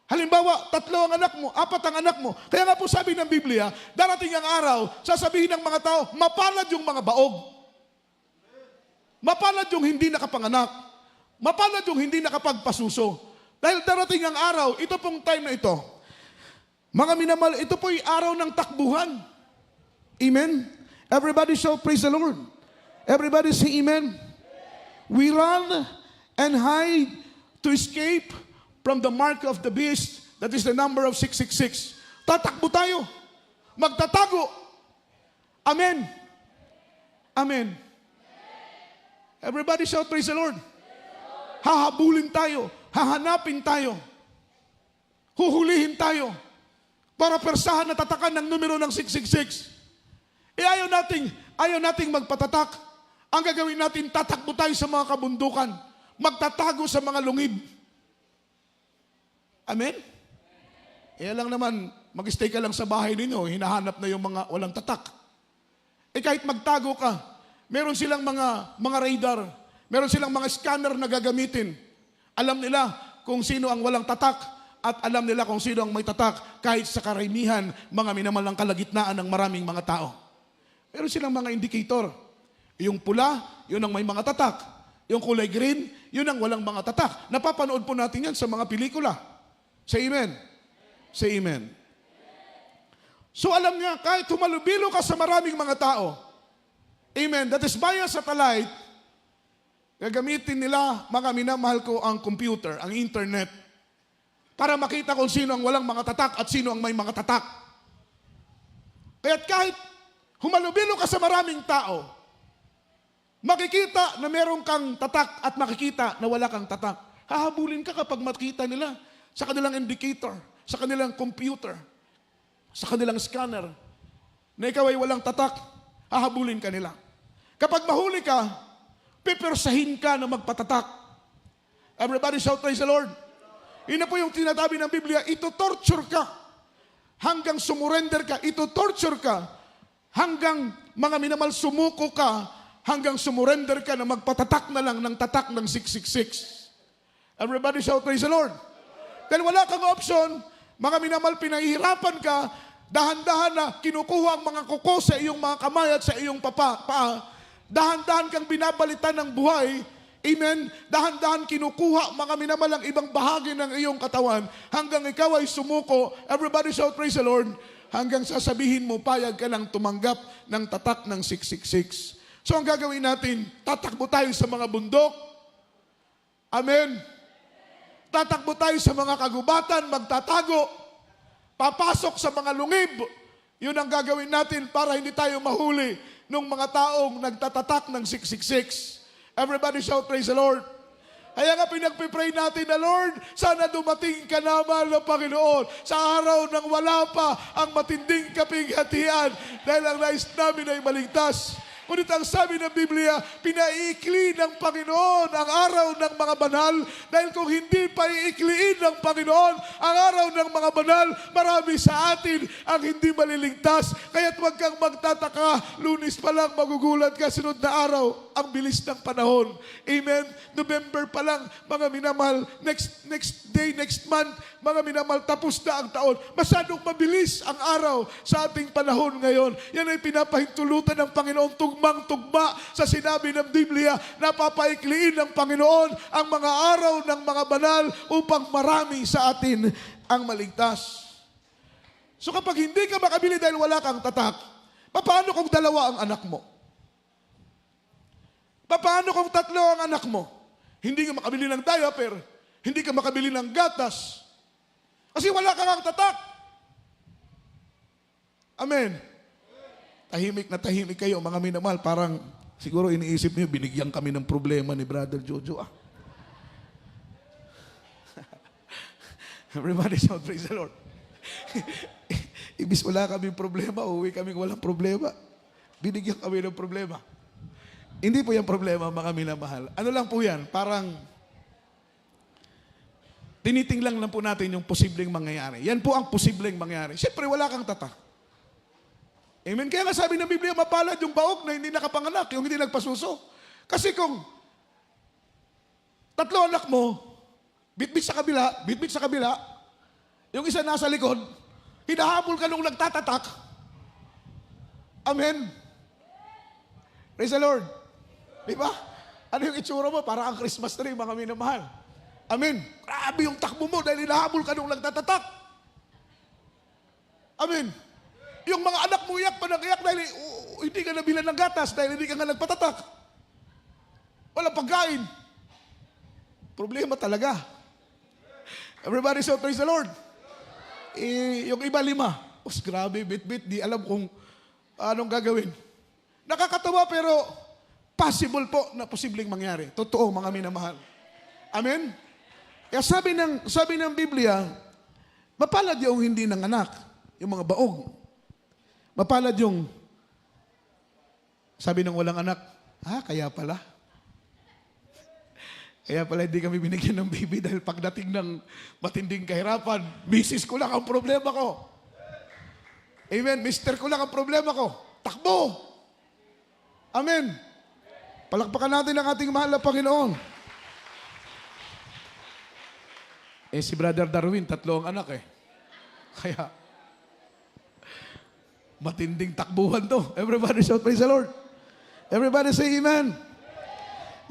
Halimbawa, 3 ang anak mo, 4 ang anak mo. Kaya nga po sabi ng Biblia, darating ang araw, sasabihin ng mga tao, mapalad yung mga baog. Mapalad yung hindi nakapanganak. Mapalad yung hindi nakapagpasuso. Dahil darating ang araw, ito pong time na ito. Mga minamahal, ito po'y araw ng takbuhan. Amen? Everybody shout, praise the Lord. Everybody say amen. We run and hide to escape from the mark of the beast, that is the number of 666. Tatakbo tayo. Magtatago. Amen. Amen. Everybody shout, praise the Lord. Hahabulin tayo. Hahanapin tayo. Huhulihin tayo. Para persahan na tatakan ng numero ng 666. Ayaw nating magpatatak. Ang gagawin natin, tatakbo tayo sa mga kabundukan. Magtatago sa mga lungib. Amen? Lang naman, mag-stay ka lang sa bahay ninyo, hinahanap na yung mga walang tatak. Kahit magtago ka, Meron silang mga radar. Meron silang mga scanner na gagamitin. Alam nila kung sino ang walang tatak at alam nila kung sino ang may tatak kahit sa karamihan, mga minamalang kalagitnaan ng maraming mga tao. Meron silang mga indicator. Yung pula, yun ang may mga tatak. Yung kulay green, yun ang walang mga tatak. Napapanood po natin yan sa mga pelikula. Say amen. Say amen. So alam niya, kahit humalubilo ka sa maraming mga tao, amen, that is via satellite, gagamitin nila, mga minamahal ko, ang computer, ang internet, para makita kung sino ang walang mga tatak at sino ang may mga tatak. Kaya't kahit humalubilo ka sa maraming tao, makikita na meron kang tatak at makikita na wala kang tatak. Hahabulin ka kapag makita nila sa kanilang indicator, sa kanilang computer, sa kanilang scanner, na ikaw ay walang tatak, hahabulin ka nila. Kapag mahuli ka, pipirsahin ka na magpatatak. Everybody shout, praise the Lord. Yun na po yung tinatabi ng Biblia, ito-torture ka hanggang sumurrender ka, ito-torture ka hanggang mga minamal sumuko ka, hanggang sumurrender ka na magpatatak na lang ng tatak ng 666. Everybody shout, praise the Lord. Dahil wala kang option, mga minamal, pinahihirapan ka, dahan-dahan na kinukuha ang mga kuko sa iyong mga kamay at sa iyong paa. Dahan-dahan kang binabalitan ng buhay. Amen? Dahan-dahan kinukuha mga minamalang ibang bahagi ng iyong katawan hanggang ikaw ay sumuko. Everybody shout, praise the Lord. Hanggang sasabihin mo, payag ka lang tumanggap ng tatak ng 666. So ang gagawin natin, tatakbo tayo sa mga bundok. Amen? Tatakbo tayo sa mga kagubatan, magtatago. Papasok sa mga lungib. Yun ang gagawin natin para hindi tayo mahuli ng mga taong nagtatatak ng 666. Everybody shout, praise the Lord. Kaya nga pinagpipray natin na, Lord, sana dumating ka na, mahal na Panginoon, sa araw nang wala pa ang matinding kapighatian dahil ang nais namin ay maligtas. Ngunit ang sabi ng Biblia, pinaiikli ng Panginoon ang araw ng mga banal dahil kung hindi pa iikliin ng Panginoon ang araw ng mga banal, marami sa atin ang hindi maliligtas. Kaya't huwag kang magtataka, Lunes pa lang magugulat ka, sunod na araw, ang bilis ng panahon. Amen? November pa lang, mga minamahal, next day, next month, mga minamahal, tapos na ang taon. Masyadong mabilis ang araw sa ating panahon ngayon. Yan ay pinapahintulutan ng Panginoon, tugmang-tugma sa sinabi ng Biblia, napapaikliin ng Panginoon ang mga araw ng mga banal upang marami sa atin ang maligtas. So kapag hindi ka makabili dahil wala kang tatak, paano kung dalawa ang anak mo? Paano kung tatlo ang anak mo? Hindi ka makabili ng diaper, hindi ka makabili ng gatas, kasi wala kang tatak. Amen. Tahimik na tahimik kayo, mga minamahal. Parang siguro iniisip niyo, binigyan kami ng problema ni Brother Jojo. Everybody shout, praise the Lord. Ibis wala kaming problema, uwi kaming walang problema. Binigyan kami ng problema. Hindi po yung problema, mga minamahal. Ano lang po yan? Parang tinitingnan lang po natin yung posibleng mangyayari. Yan po ang posibleng mangyayari. Siyempre, wala kang tatak. Amen? Kaya nga sabi ng Biblia, mapalad yung baok na hindi nakapanganak, yung hindi nagpasuso. Kasi kung tatlo anak mo, bitbit sa kabila, yung isa nasa likod, hinahabol ka nung nagtatatak. Amen? Praise the Lord. Di ba? Ano yung itsura mo? Para ang Christmas tree, mga minamahal. Amen? Grabe yung takbo mo dahil hinahabol ka nung nagtatatak. Amen? Yung mga anak mo iyak pa ng iyak dahil hindi ka nabilan ng gatas dahil hindi ka nga nagpatatak. Walang pagkain. Problema talaga. Everybody shout, praise the Lord. Yung iba 5. Grabe, bit-bit, di alam kung anong gagawin. Nakakatawa pero possible po na posibleng mangyari. Totoo, mga minamahal. Amen? Kaya sabi ng Biblia, mapalad yung hindi nanganak, yung mga baog. Mapalad yung, sabi ng walang anak, kaya pala. Kaya pala hindi kami binigyan ng baby dahil pagdating ng matinding kahirapan, misis ko lang ang problema ko. Amen? Mister ko lang ang problema ko. Takbo! Amen? Palakpakan natin ang ating mahal na Panginoon. Si Brother Darwin, 3 ang anak eh. Kaya, matinding takbuhan to. Everybody shout, praise the Lord. Everybody say amen.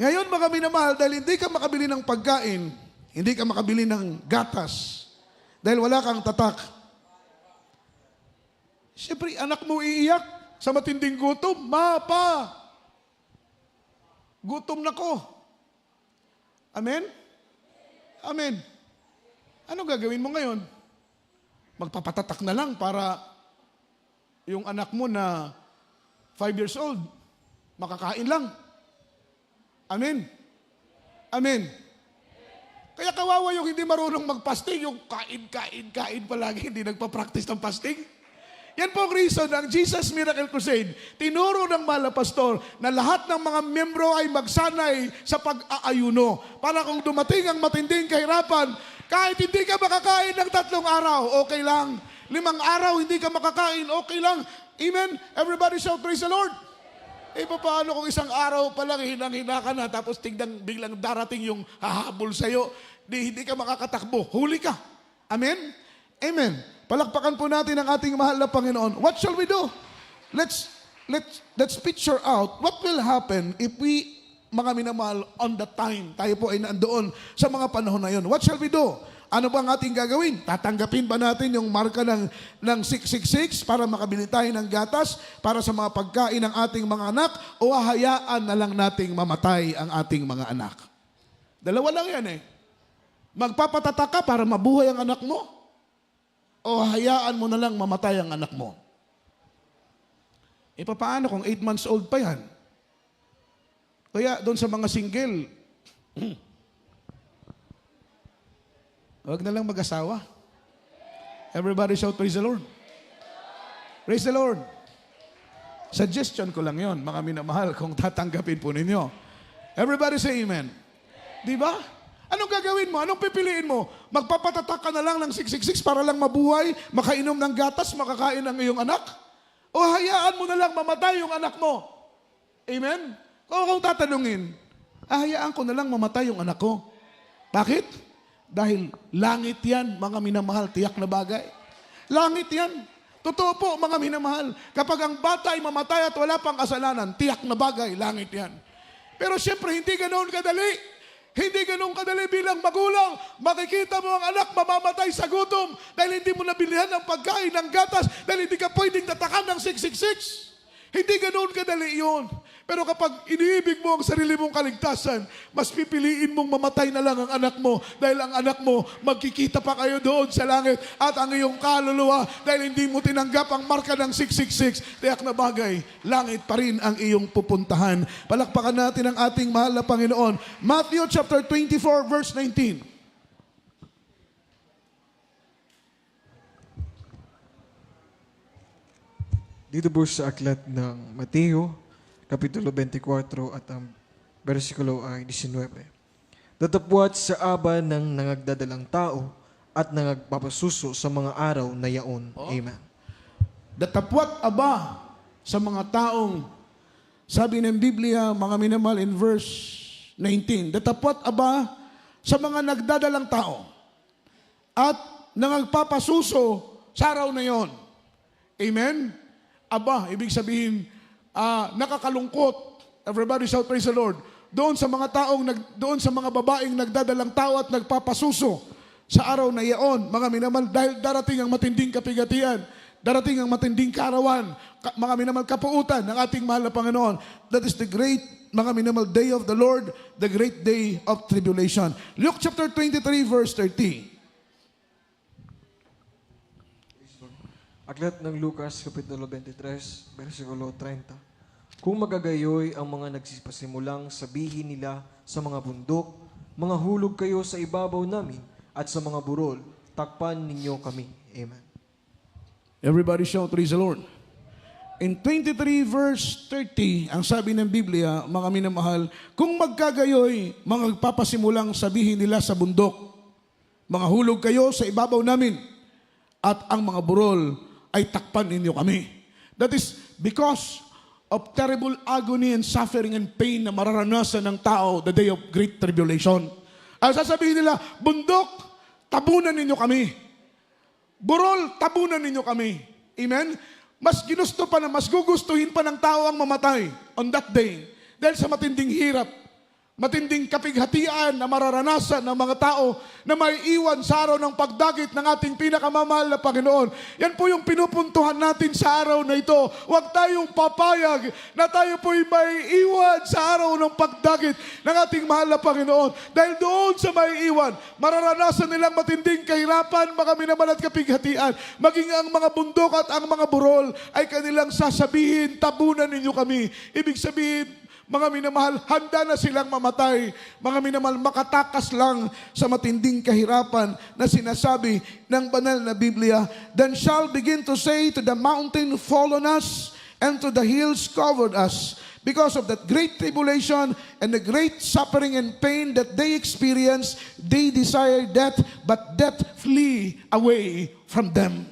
Ngayon mga minamahal, dahil hindi ka makabili ng pagkain, hindi ka makabili ng gatas, dahil wala kang tatak. Siyempre, anak mo iiyak sa matinding gutom. Mapa! Gutom na ko. Amen? Amen. Ano gagawin mo ngayon? Magpapatatak na lang para yung anak mo na 5 years old, makakain lang. Amen? Amen. Kaya kawawa yung hindi marunong magpasting, yung kain palagi, hindi nagpa-practice ng fasting. Yan po ang reason ng Jesus Miracle Crusade. Tinuro ng mahal na pastor na lahat ng mga membro ay magsanay sa pag-aayuno. Para kung dumating ang matinding kahirapan, kahit hindi ka makakain ng 3 araw, okay lang. 5 araw, hindi ka makakain, okay lang. Amen? Everybody shout, praise the Lord. Paano kung 1 araw pa lang, hinang-hina ka na, tapos biglang darating yung hahabol sa'yo, hindi ka makakatakbo, huli ka. Amen? Amen. Palakpakan po natin ang ating mahal na Panginoon. What shall we do? Let's picture out what will happen if we, mga minamahal, on the time, tayo po ay nandoon sa mga panahon na yun. What shall we do? Ano ba ang ating gagawin? Tatanggapin ba natin yung marka ng 666 para makabili tayo ng gatas para sa mga pagkain ng ating mga anak o hahayaan na lang nating mamatay ang ating mga anak? Dalawa lang yan eh. Magpapatatak ka para mabuhay ang anak mo o hayaan mo na lang mamatay ang anak mo? Paano kung 8 months old pa yan? Kaya doon sa mga single, huwag na lang mag-asawa. Everybody shout, praise the Lord. Praise the Lord. Suggestion ko lang yon, mga minamahal, kung tatanggapin po ninyo. Everybody say amen. Di ba? Anong gagawin mo? Anong pipiliin mo? Magpapatatak ka na lang ng 666 para lang mabuhay, makainom ng gatas, makakain ng iyong anak? O hayaan mo na lang mamatay yung anak mo? Amen? O kung tatanungin, hayaan ko na lang mamatay yung anak ko. Bakit? Dahil langit yan, mga minamahal, tiyak na bagay. Langit yan. Totoo po, mga minamahal. Kapag ang bata ay mamatay at wala pang kasalanan, tiyak na bagay, langit yan. Pero siyempre, hindi ganoon kadali. Hindi ganoon kadali bilang magulang. Makikita mo ang anak mamamatay sa gutom dahil hindi mo nabilihan ng pagkain ng gatas dahil hindi ka pwedeng tatakan ng 666. Hindi ganoon kadali yun. Pero kapag iniibig mo ang sarili mong kaligtasan, mas pipiliin mong mamatay na lang ang anak mo dahil ang anak mo, magkikita pa kayo doon sa langit at ang iyong kaluluwa dahil hindi mo tinanggap ang marka ng 666. Tiyak na bagay, langit pa rin ang iyong pupuntahan. Palakpakan natin ang ating mahal na Panginoon. Matthew chapter 24 verse 19. Dito po sa aklat ng Mateo, Kapitulo 24 at ang versikulo ay 19. Datapwat sa aba ng nangagdadalang tao at nangagpapasuso sa mga araw na yaon. Amen. Datapwat aba sa mga taong, sabi ng Biblia, mga minamahal, in verse 19, datapwat aba sa mga nagdadalang tao at nangagpapasuso sa araw na yon. Amen? Aba, ibig sabihin, nakakalungkot. Everybody shout, praise the Lord. Doon sa mga babaeng nagdadalang tao at nagpapasuso sa araw na iyon, mga minamahal, dahil darating ang matinding kapigatian, darating ang matinding kaarawan, mga minamahal, kapuutan ng ating mahal na Panginoon. That is the great, mga minamahal, day of the Lord, the great day of tribulation. Luke chapter 23 verse 30. Aklat ng Lucas, Kapitulo 23, versikulo 30. Kung magagayoy ang mga nagsipasimulang sabihin nila sa mga bundok, mga hulog kayo sa ibabaw namin at sa mga burol, takpan ninyo kami. Amen. Everybody shout, praise the Lord. In 23 verse 30, ang sabi ng Biblia, mga minamahal, kung magkagayoy, mga papasimulang sabihin nila sa bundok, mga hulog kayo sa ibabaw namin at ang mga burol ay takpan ninyo kami. That is because of terrible agony and suffering and pain na mararanasan ng tao the day of great tribulation. Ang sasabihin nila, bundok, tabunan ninyo kami. Burol, tabunan ninyo kami. Amen? Mas ginusto pa na, mas gugustuhin pa ng tao ang mamatay on that day. Dahil sa matinding hirap, matinding kapighatian na mararanasan ng mga tao na may iwan sa araw ng pagdagit ng ating pinakamamahal na Panginoon. Yan po yung pinupuntuhan natin sa araw na ito. Huwag tayong papayag na tayo po'y may iwan sa araw ng pagdagit ng ating mahal na Panginoon. Dahil doon sa may iwan, mararanasan nilang matinding kahirapan, mga minamahal at kapighatian. Maging ang mga bundok at ang mga burol ay kanilang sasabihin, tabunan ninyo kami. Ibig sabihin, mga minamahal, handa na silang mamatay. Mga minamahal, makatakas lang sa matinding kahirapan na sinasabi ng banal na Biblia. Then shall begin to say to the mountain, fall on us, and to the hills covered us. Because of that great tribulation and the great suffering and pain that they experience, they desire death, but death flee away from them.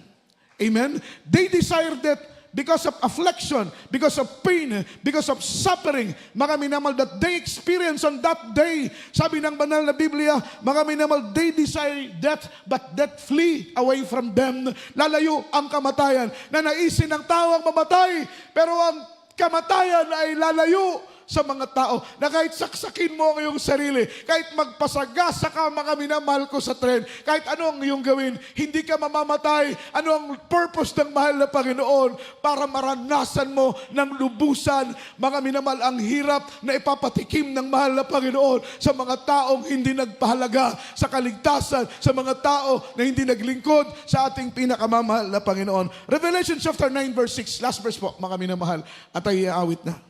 Amen? They desire death because of affliction, because of pain, because of suffering, mga minamahal, that they experience on that day. Sabi ng banal na Biblia, mga minamahal, they desire death, but death flee away from them. Lalayo ang kamatayan. Na naisin ng tao ang mamatay, pero ang kamatayan ay lalayo sa mga tao, na kahit saksakin mo ang iyong sarili, kahit magpasagasa ka, mga minamahal ko, sa tren, kahit ano ang iyong gawin, hindi ka mamamatay. Ano ang purpose ng mahal na Panginoon? Para maranasan mo ng lubusan, mga minamahal, ang hirap na ipapatikim ng mahal na Panginoon sa mga taong hindi nagpahalaga sa kaligtasan, sa mga tao na hindi naglingkod sa ating pinakamamahal na Panginoon. Revelation chapter 9 verse 6, last verse po, mga minamahal, at ay aawit na.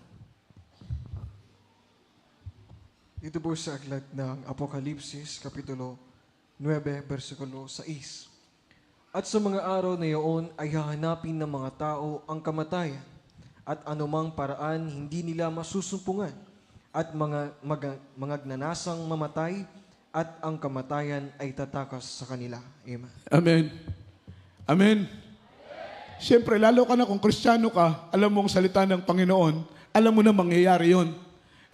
Dito po sa aklat ng Apokalipsis, Kapitulo 9, versikulo 6. At sa mga araw na iyon ay hahanapin ng mga tao ang kamatayan, at anumang paraan hindi nila masusumpungan, at mga magnanasang mamatay, at ang kamatayan ay tatakas sa kanila. Amen. Amen. Amen. Siyempre, lalo ka na kung Kristiyano ka, alam mo ang salita ng Panginoon, alam mo na mangyayari yon.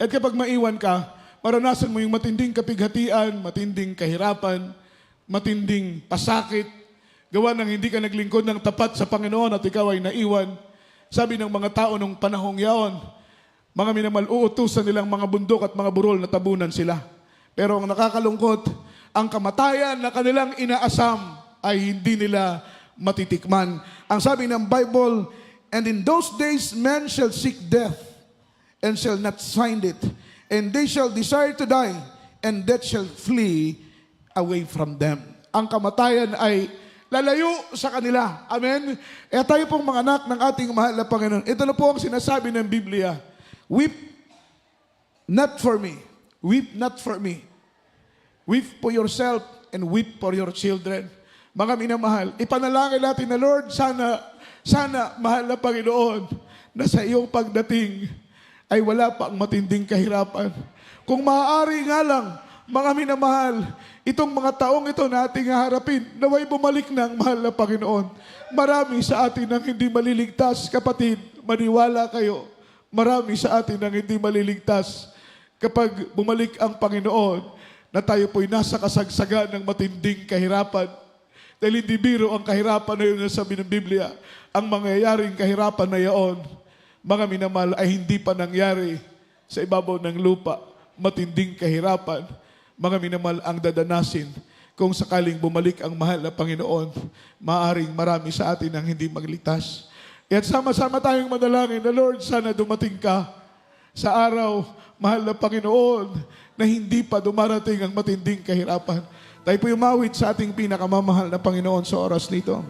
At kapag maiwan ka, maranasan mo yung matinding kapighatian, matinding kahirapan, matinding pasakit, gawa ng hindi ka naglingkod ng tapat sa Panginoon at ikaw ay naiwan. Sabi ng mga tao nung panahong yaon, mga minamahal, uutusan nilang mga bundok at mga burol na tabunan sila. Pero ang nakakalungkot, ang kamatayan na kanilang inaasam ay hindi nila matitikman. Ang sabi ng Bible, and in those days men shall seek death and shall not find it. And they shall desire to die, and death shall flee away from them. Ang kamatayan ay lalayo sa kanila. Amen? E tayo pong mga anak ng ating mahal na Panginoon. Ito na po ang sinasabi ng Biblia. Weep not for me. Weep not for me. Weep for yourself and weep for your children. Mga minamahal, ipanalangin natin na Lord, sana, mahal na Panginoon, na sa iyong pagdating ay wala pa ang matinding kahirapan. Kung maaari nga lang, mga minamahal, itong mga taong ito na ating haharapin, naway bumalik na ang mahal na Panginoon. Marami sa atin ang hindi maliligtas, kapatid, maniwala kayo. Marami sa atin ang hindi maliligtas kapag bumalik ang Panginoon na tayo po'y nasa kasagsagan ng matinding kahirapan. Dahil hindi biro ang kahirapan na yun na sabi ng Biblia. Ang mangyayaring kahirapan na yaon, mga minamahal, ay hindi pa nangyari sa ibabaw ng lupa. Matinding kahirapan, mga minamahal, ang dadanasin kung sakaling bumalik ang mahal na Panginoon. Maaring marami sa atin ang hindi magligtas. At sama-sama tayong manalangin na Lord, sana dumating ka sa araw, mahal na Panginoon, na hindi pa dumarating ang matinding kahirapan. Tayo po umawit sa ating pinakamamahal na Panginoon sa oras nito.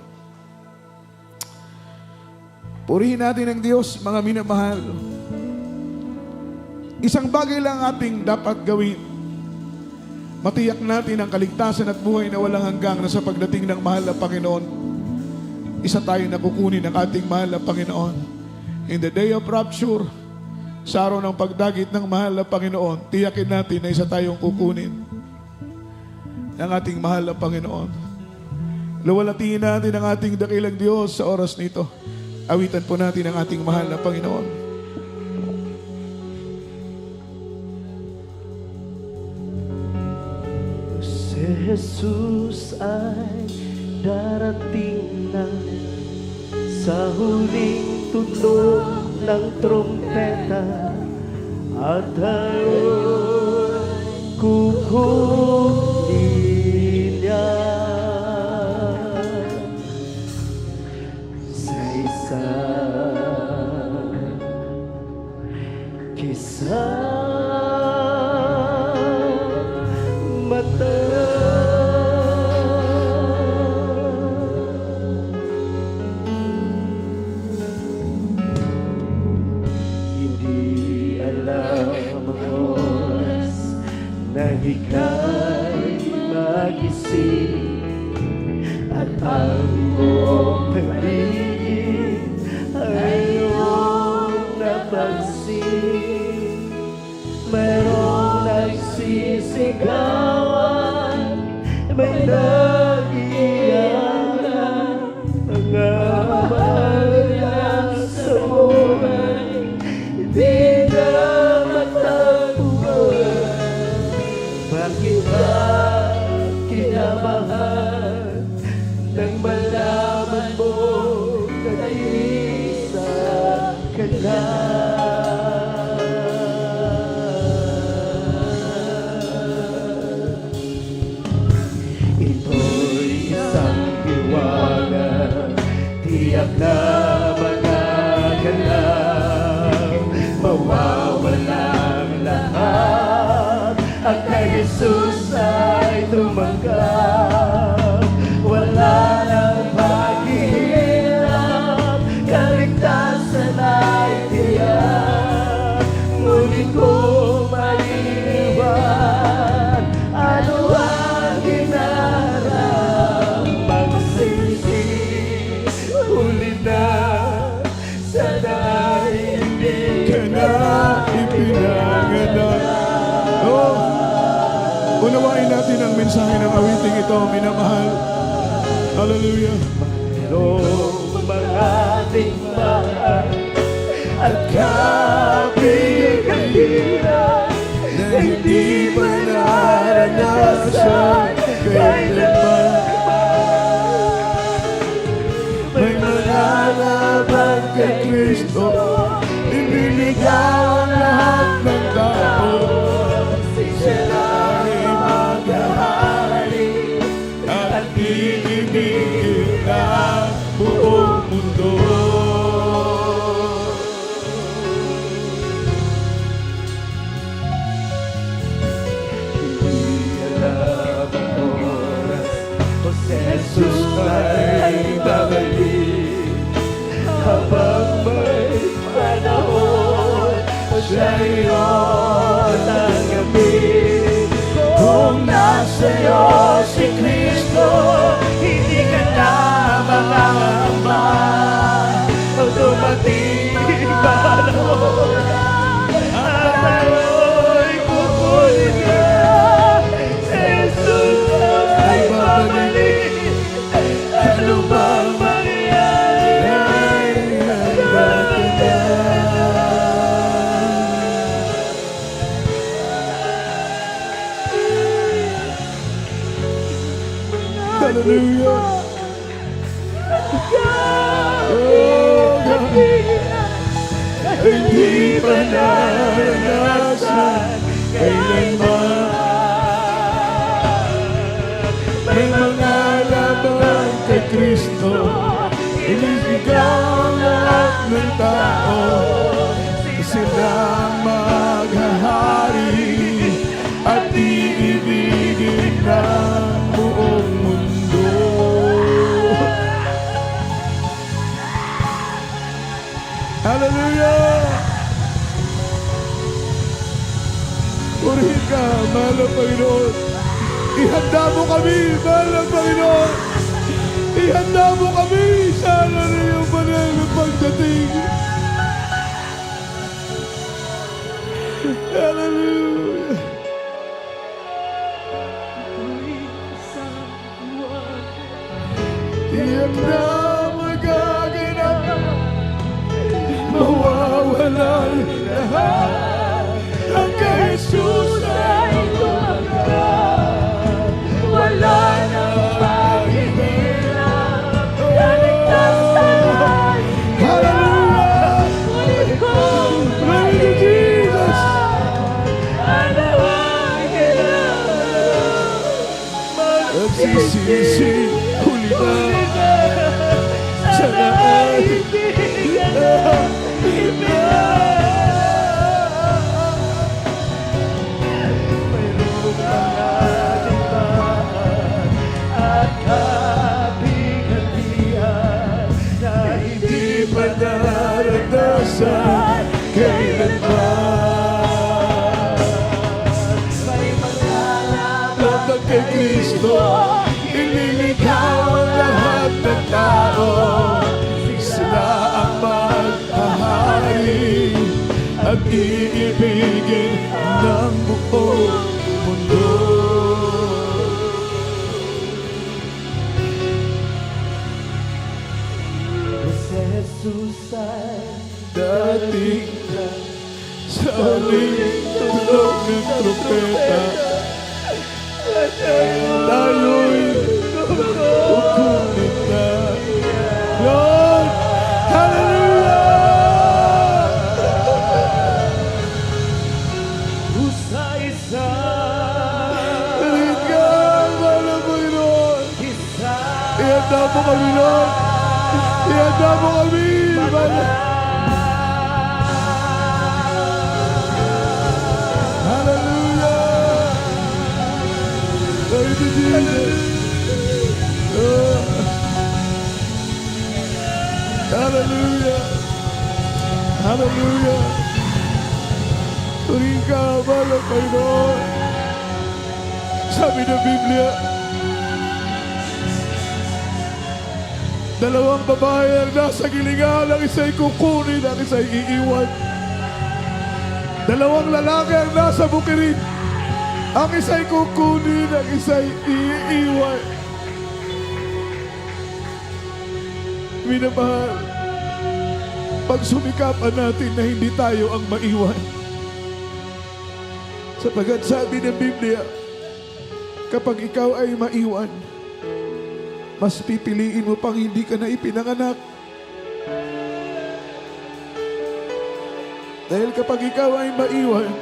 Purihin natin ang Diyos, mga minamahal. Isang bagay lang ating dapat gawin. Matiyak natin ang kaligtasan at buhay na walang hanggang na sa pagdating ng mahal na Panginoon. Isa tayo na kukunin ng ating mahal na Panginoon. In the day of rapture, sa araw ng pagdagit ng mahal na Panginoon, tiyakin natin na isa tayong kukunin ng ating mahal na Panginoon. Luwalhatiin natin ang ating dakilang Diyos sa oras nito. Awitan po natin ang ating mahal na Panginoon. Jesus ay darating na sa huling tunog ng trompeta at tayo'y kukunin niya sa isang mata. Hindi alam ang oras na ika'y magising at ang buong paligid ay iyong napansin. Mayroong nagsisigawan, may nag-iiyakan, mga mahal sa buhay, hindi na matagpuan. Bakit ba kinamahan nang malaman mo nag-iisa ka na? Ito'y isang hiwaga, tiyak na magagalaw, mawawalang lahat, at kay Jesus ay tumanggap. Wala nang paghihirap, kaligtasan ay tiyak. Ngunit kung maliliwan, ano ang hinarap? Magsisi, huli na, sana'y hindi Ka na ipinanganak. Oh, unawain natin ang mensahe ng awiting ito, minamahal. Hallelujah. mayroong mga ating mahal at kapig-kapira Na hindi pa naranasan kailanman. May mga laban kay Kristo, ibinigay ang lahat ng tao. Siya ay maghahari at iibigin ang buong mundo. Hindi alam ang oras o si Jesus ay babalik. Habang may panahon, siya'y iyong tanggapin. Kung nasa'yo si Kristo, hindi ka na makakamba. Pag dumating panahon, at tayo'y kukunin ka. Si Jesus ay babalik. Ano bang mangyayari? Hallelujah. Oh, God. Hindi pa naranasan kailanman. May mga laban kay Kristo, inisigaw ang lahat ng tao. Sila maghahari at iibigin ng buong mundo. Hallelujah! Purihin ka, mahal na Panginoon. Ihanda mo kami, mahal na Panginoon. Ihanda mo kami sa iyong banal na pagdating. Hallelujah! Tiyak na magaganap, mawawalan lahat. Ang kay Jesus ay tumanggap. Mayroong mga digmaan at kapighatian na hindi pa naranasan kailanman. May mga Kapag kay Kristo, ililigaw ang lahat ng tao. Sila ang maghahari at iibigin ng buong mundo. si Jesus ay Dating sa huling tunog ng trumpeta, tayo'y kukunin na. Lord, hallelujah! Usa-isa Tarin ka, mahal na Panginoon. isa Ihanda mo kami, Lord. Ihanda mo kami, mahal. Hallelujah! Thank you, Jesus. Hallelujah! Hallelujah! Turing ka, mahal na Panginoon. Sabi ng Biblia, dalawang babae ang nasa gilingan, ang isa'y kukunin, ang isa'y iiwan. Dalawang lalaki ang nasa bukirin, ang isa'y kukunin, ang isa'y iiwan. Minamahal, pagsumikapan natin na hindi tayo ang maiwan. Sapagkat sabi ng Biblia, kapag ikaw ay maiwan, mas pipiliin mo pang hindi ka na ipinanganak. Dahil kapag ikaw ay maiwan,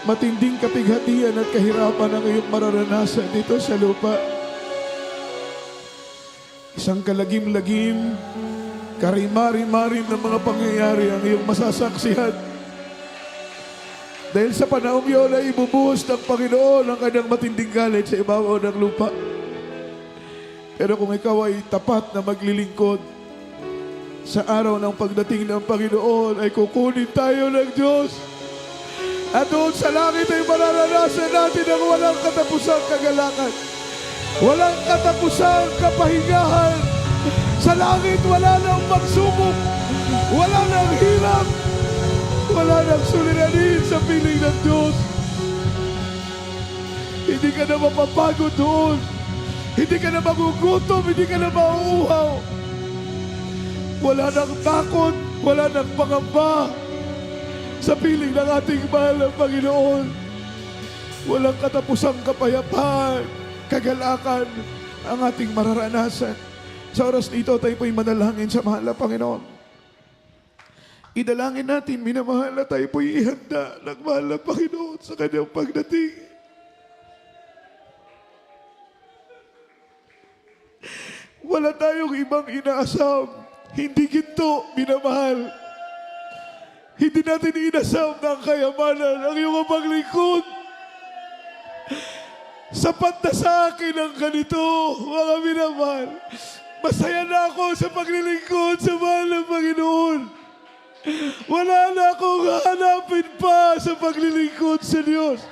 matinding kapighatian at kahirapan ang iyong mararanasan dito sa lupa. Isang kalagim-lagim, karimari-marim ng mga pangyayari ang iyong masasaksihan. Dahil sa panahong yun ay ibubuhos ng Panginoon ang kanyang matinding galit sa ibabaw ng lupa. Pero kung ikaw ay tapat na maglilingkod, sa araw ng pagdating ng Panginoon ay kukunin tayo ng Diyos. At doon sa langit ay mararanasan natin ang walang katapusang kagalakan. Walang katapusang kapahingahan. Sa langit wala nang pagsubok. Wala nang hirap. Wala nang suliranin sa piling ng Diyos. Hindi ka na mapapagod doon. Hindi ka na magugutom, hindi ka na mauuhaw. Wala nang takot, wala nang pangamba sa piling ng ating mahal na Panginoon. Walang katapusang kapayapaan, kagalakan ang ating mararanasan. Sa oras nito, tayo po'y manalangin sa mahal na Panginoon. Idalangin natin, minamahal na tayo po'y ihanda ng mahal na Panginoon sa kanyang pagdating. Wala tayong ibang inaasam. Hindi ginto, minamahal. Hindi natin inasam ng kayamanan ang iyong paglingkod. Sapat na sa akin ang ganito, mga minamahal. Masaya na ako sa paglilingkod sa mahal ng Panginoon. Wala na akong hanapin pa sa paglilingkod sa Diyos.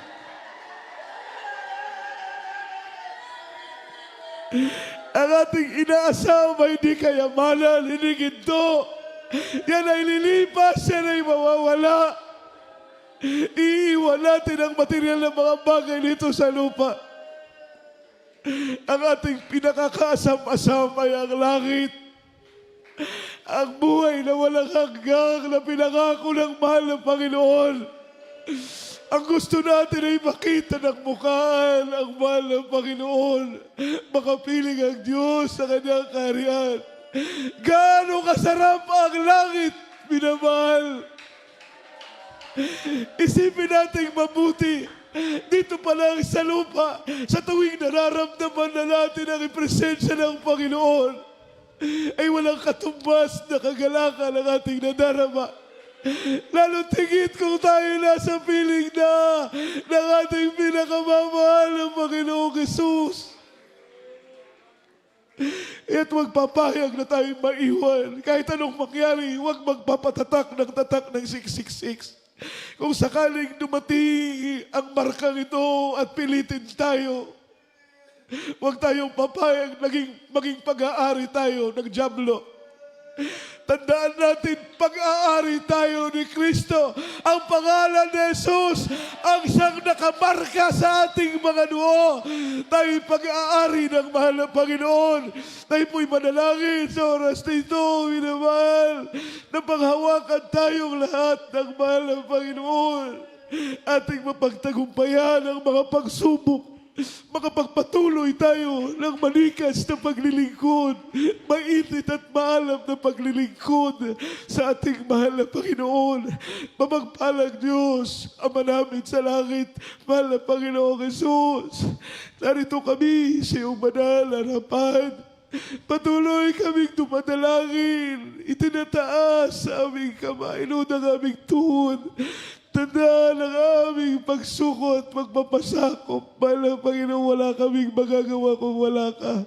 Ang ating inaasam ay hindi kayamanan, hindi ginto. Yan ay lilipas, yan ay mawawala. Iiwan natin ang material na mga bagay nito sa lupa. Ang ating pinakakaasam-asam ay ang langit. Ang buhay na walang hanggang na pinangako ng mahal ng Panginoon. Ang gusto natin ay makita ng mukhaan ang mahal ng Panginoon. Makapiling ang Diyos sa kanyang kaharian. Gaano kasarap ang langit, minamahal. Isipin natin mabuti. Dito pa lang sa lupa, sa tuwing nararamdaman na natin ang presensya ng Panginoon. ay walang katumbas na kagalakan ng ating nadarama. Lalo tigit kung tayo nasa piling na ng ating pinakamamahal ng Panginoong Jesus. At huwag papayag na tayong maiwan. Kahit anong mangyari, huwag magpapatatak ng tatak ng 666. Kung sakaling dumating ang markang ito at pilitin tayo, huwag tayong papayag maging pag-aari tayo ng dyablo. Tandaan natin, pag-aari tayo ni Kristo. Ang pangalan ni Jesus, ang siyang nakamarka sa ating mga noo. Tayo'y pag-aari ng mahal na Panginoon. Tayo po'y manalangin sa oras na ito, minamahal, na panghawakan tayong lahat ng mahal na Panginoon. Ating mapagtagumpayan ang mga pagsubok. Makapagpatuloy tayo ng manikas na paglilingkod, mainit at maalam na paglilingkod sa ating mahal na Panginoon. Mamagpalang Diyos, Ama namin sa langit, mahal na Panginoong Jesus. Narito kami sa iyong banal na harapan. Patuloy kaming dumadalangin, itinataas sa aming kamay, noon ang aming tuhod. Tandaan ang aming pagsukot, magpapasakop. Mahal na Panginoon, wala kaming magagawa kung wala ka.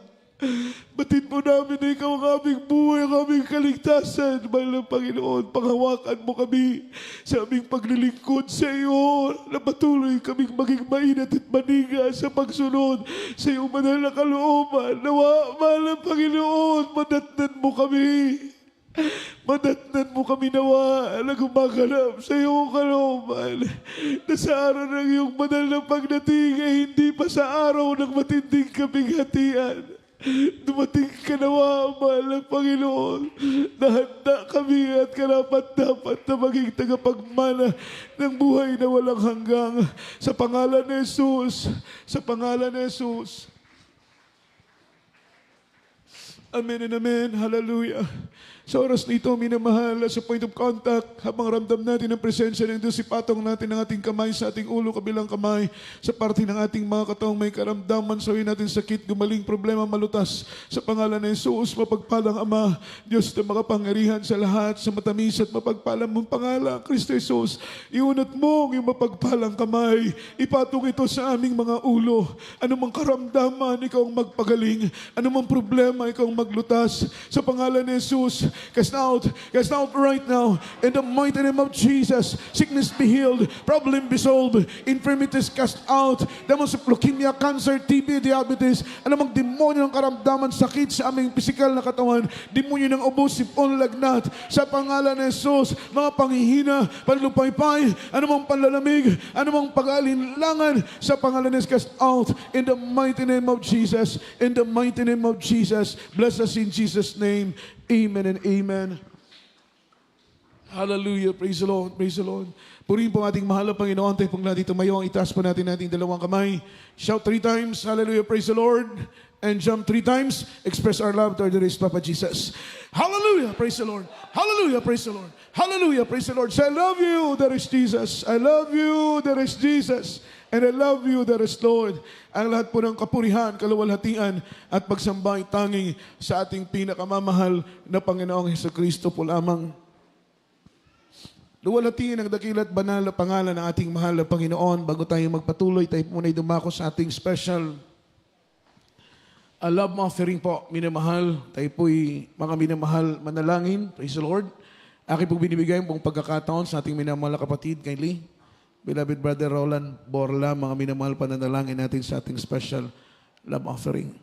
Batid mo namin na ikaw ang aming buhay, ang aming kaligtasan. Mahal na Panginoon, panghawakan mo kami sa aming paglilingkod sa iyo, na patuloy kaming maging mainat at maniga sa pagsunod sa iyong banal na kalooban. Nawa, mahal na Panginoon, madatnan mo kami. Madatnan mo kami nawa na gumaganap sa iyong kalooban, na sa araw ng iyong banal na pagdating ay hindi pa sa araw ng matinding kabighatian. Dumating ka nawa, mahal na Panginoon, na handa kami at karapat-dapat na maging tagapagmana ng buhay na walang hanggang. Sa pangalan ni Jesus, sa pangalan ni Jesus. Amen and amen. Hallelujah. Sa oras na ito, minamahal, sa point of contact, habang ramdam natin ang presensya ng Diyos, ipatong natin ang ating kamay sa ating ulo, kabilang kamay, sa parte ng ating mga kataong may karamdaman, sabihin natin sakit, gumaling, problema, malutas. Sa pangalan ng Jesus, mapagpalang Ama, Diyos na makapangyarihan sa lahat, sa matamis at mapagpalang mong pangalan, Kristo Jesus, iunat mo ang iyong mapagpalang kamay, ipatong ito sa aming mga ulo. Anumang karamdaman, ikaw ang magpagaling. Anumang problema, ikaw ang maglutas. Sa pangalan ng Jesus, cast out right now in the mighty name of Jesus. Sickness be healed, problem be solved, infirmities cast out, demons of leukemia, cancer, TB, diabetes, anumang demonyo ng karamdaman, sakit sa aming pisikal na katawan, demonyo ng ubo, sipon, lagnat, sa pangalan ng Jesus, mga panghihina, panlupaypay, anumang panlalamig, anumang pag-alinlangan, sa pangalan ng Jesus, cast out in the mighty name of Jesus, in the mighty name of Jesus. Bless us in Jesus' name. Amen and amen. Hallelujah. Praise the Lord. Praise the Lord. Purihin po ating mahal na Panginoon. Tayo pong natin tumayo. Itaas po natin ating dalawang kamay. Shout 3 times. Hallelujah. Praise the Lord. And jump 3 times. Express our love to our dearest Papa Jesus. Hallelujah. Praise the Lord. Hallelujah. Praise the Lord. Hallelujah. Praise the Lord. Say, I love you. There is Jesus. I love you. There is Jesus. And I love you, there is Lord. Ang lahat po ng kapurihan, kaluwalhatian at pagsambay tanging sa ating pinakamamahal na Panginoong Hesukristo po lamang. Luwalhatiin ang dakilat banal na pangalan ng ating mahal na Panginoon. Bago tayo magpatuloy, tayo muna'y dumako sa ating special love offering po, minamahal. Tayo po'y mga minamahal manalangin. Praise the Lord. Aking pong binibigay pong pagkakataon sa ating minamahal na kapatid, kindly. Beloved Brother Roland Borla, mga minamahal pananalangin natin sa ating special love offering.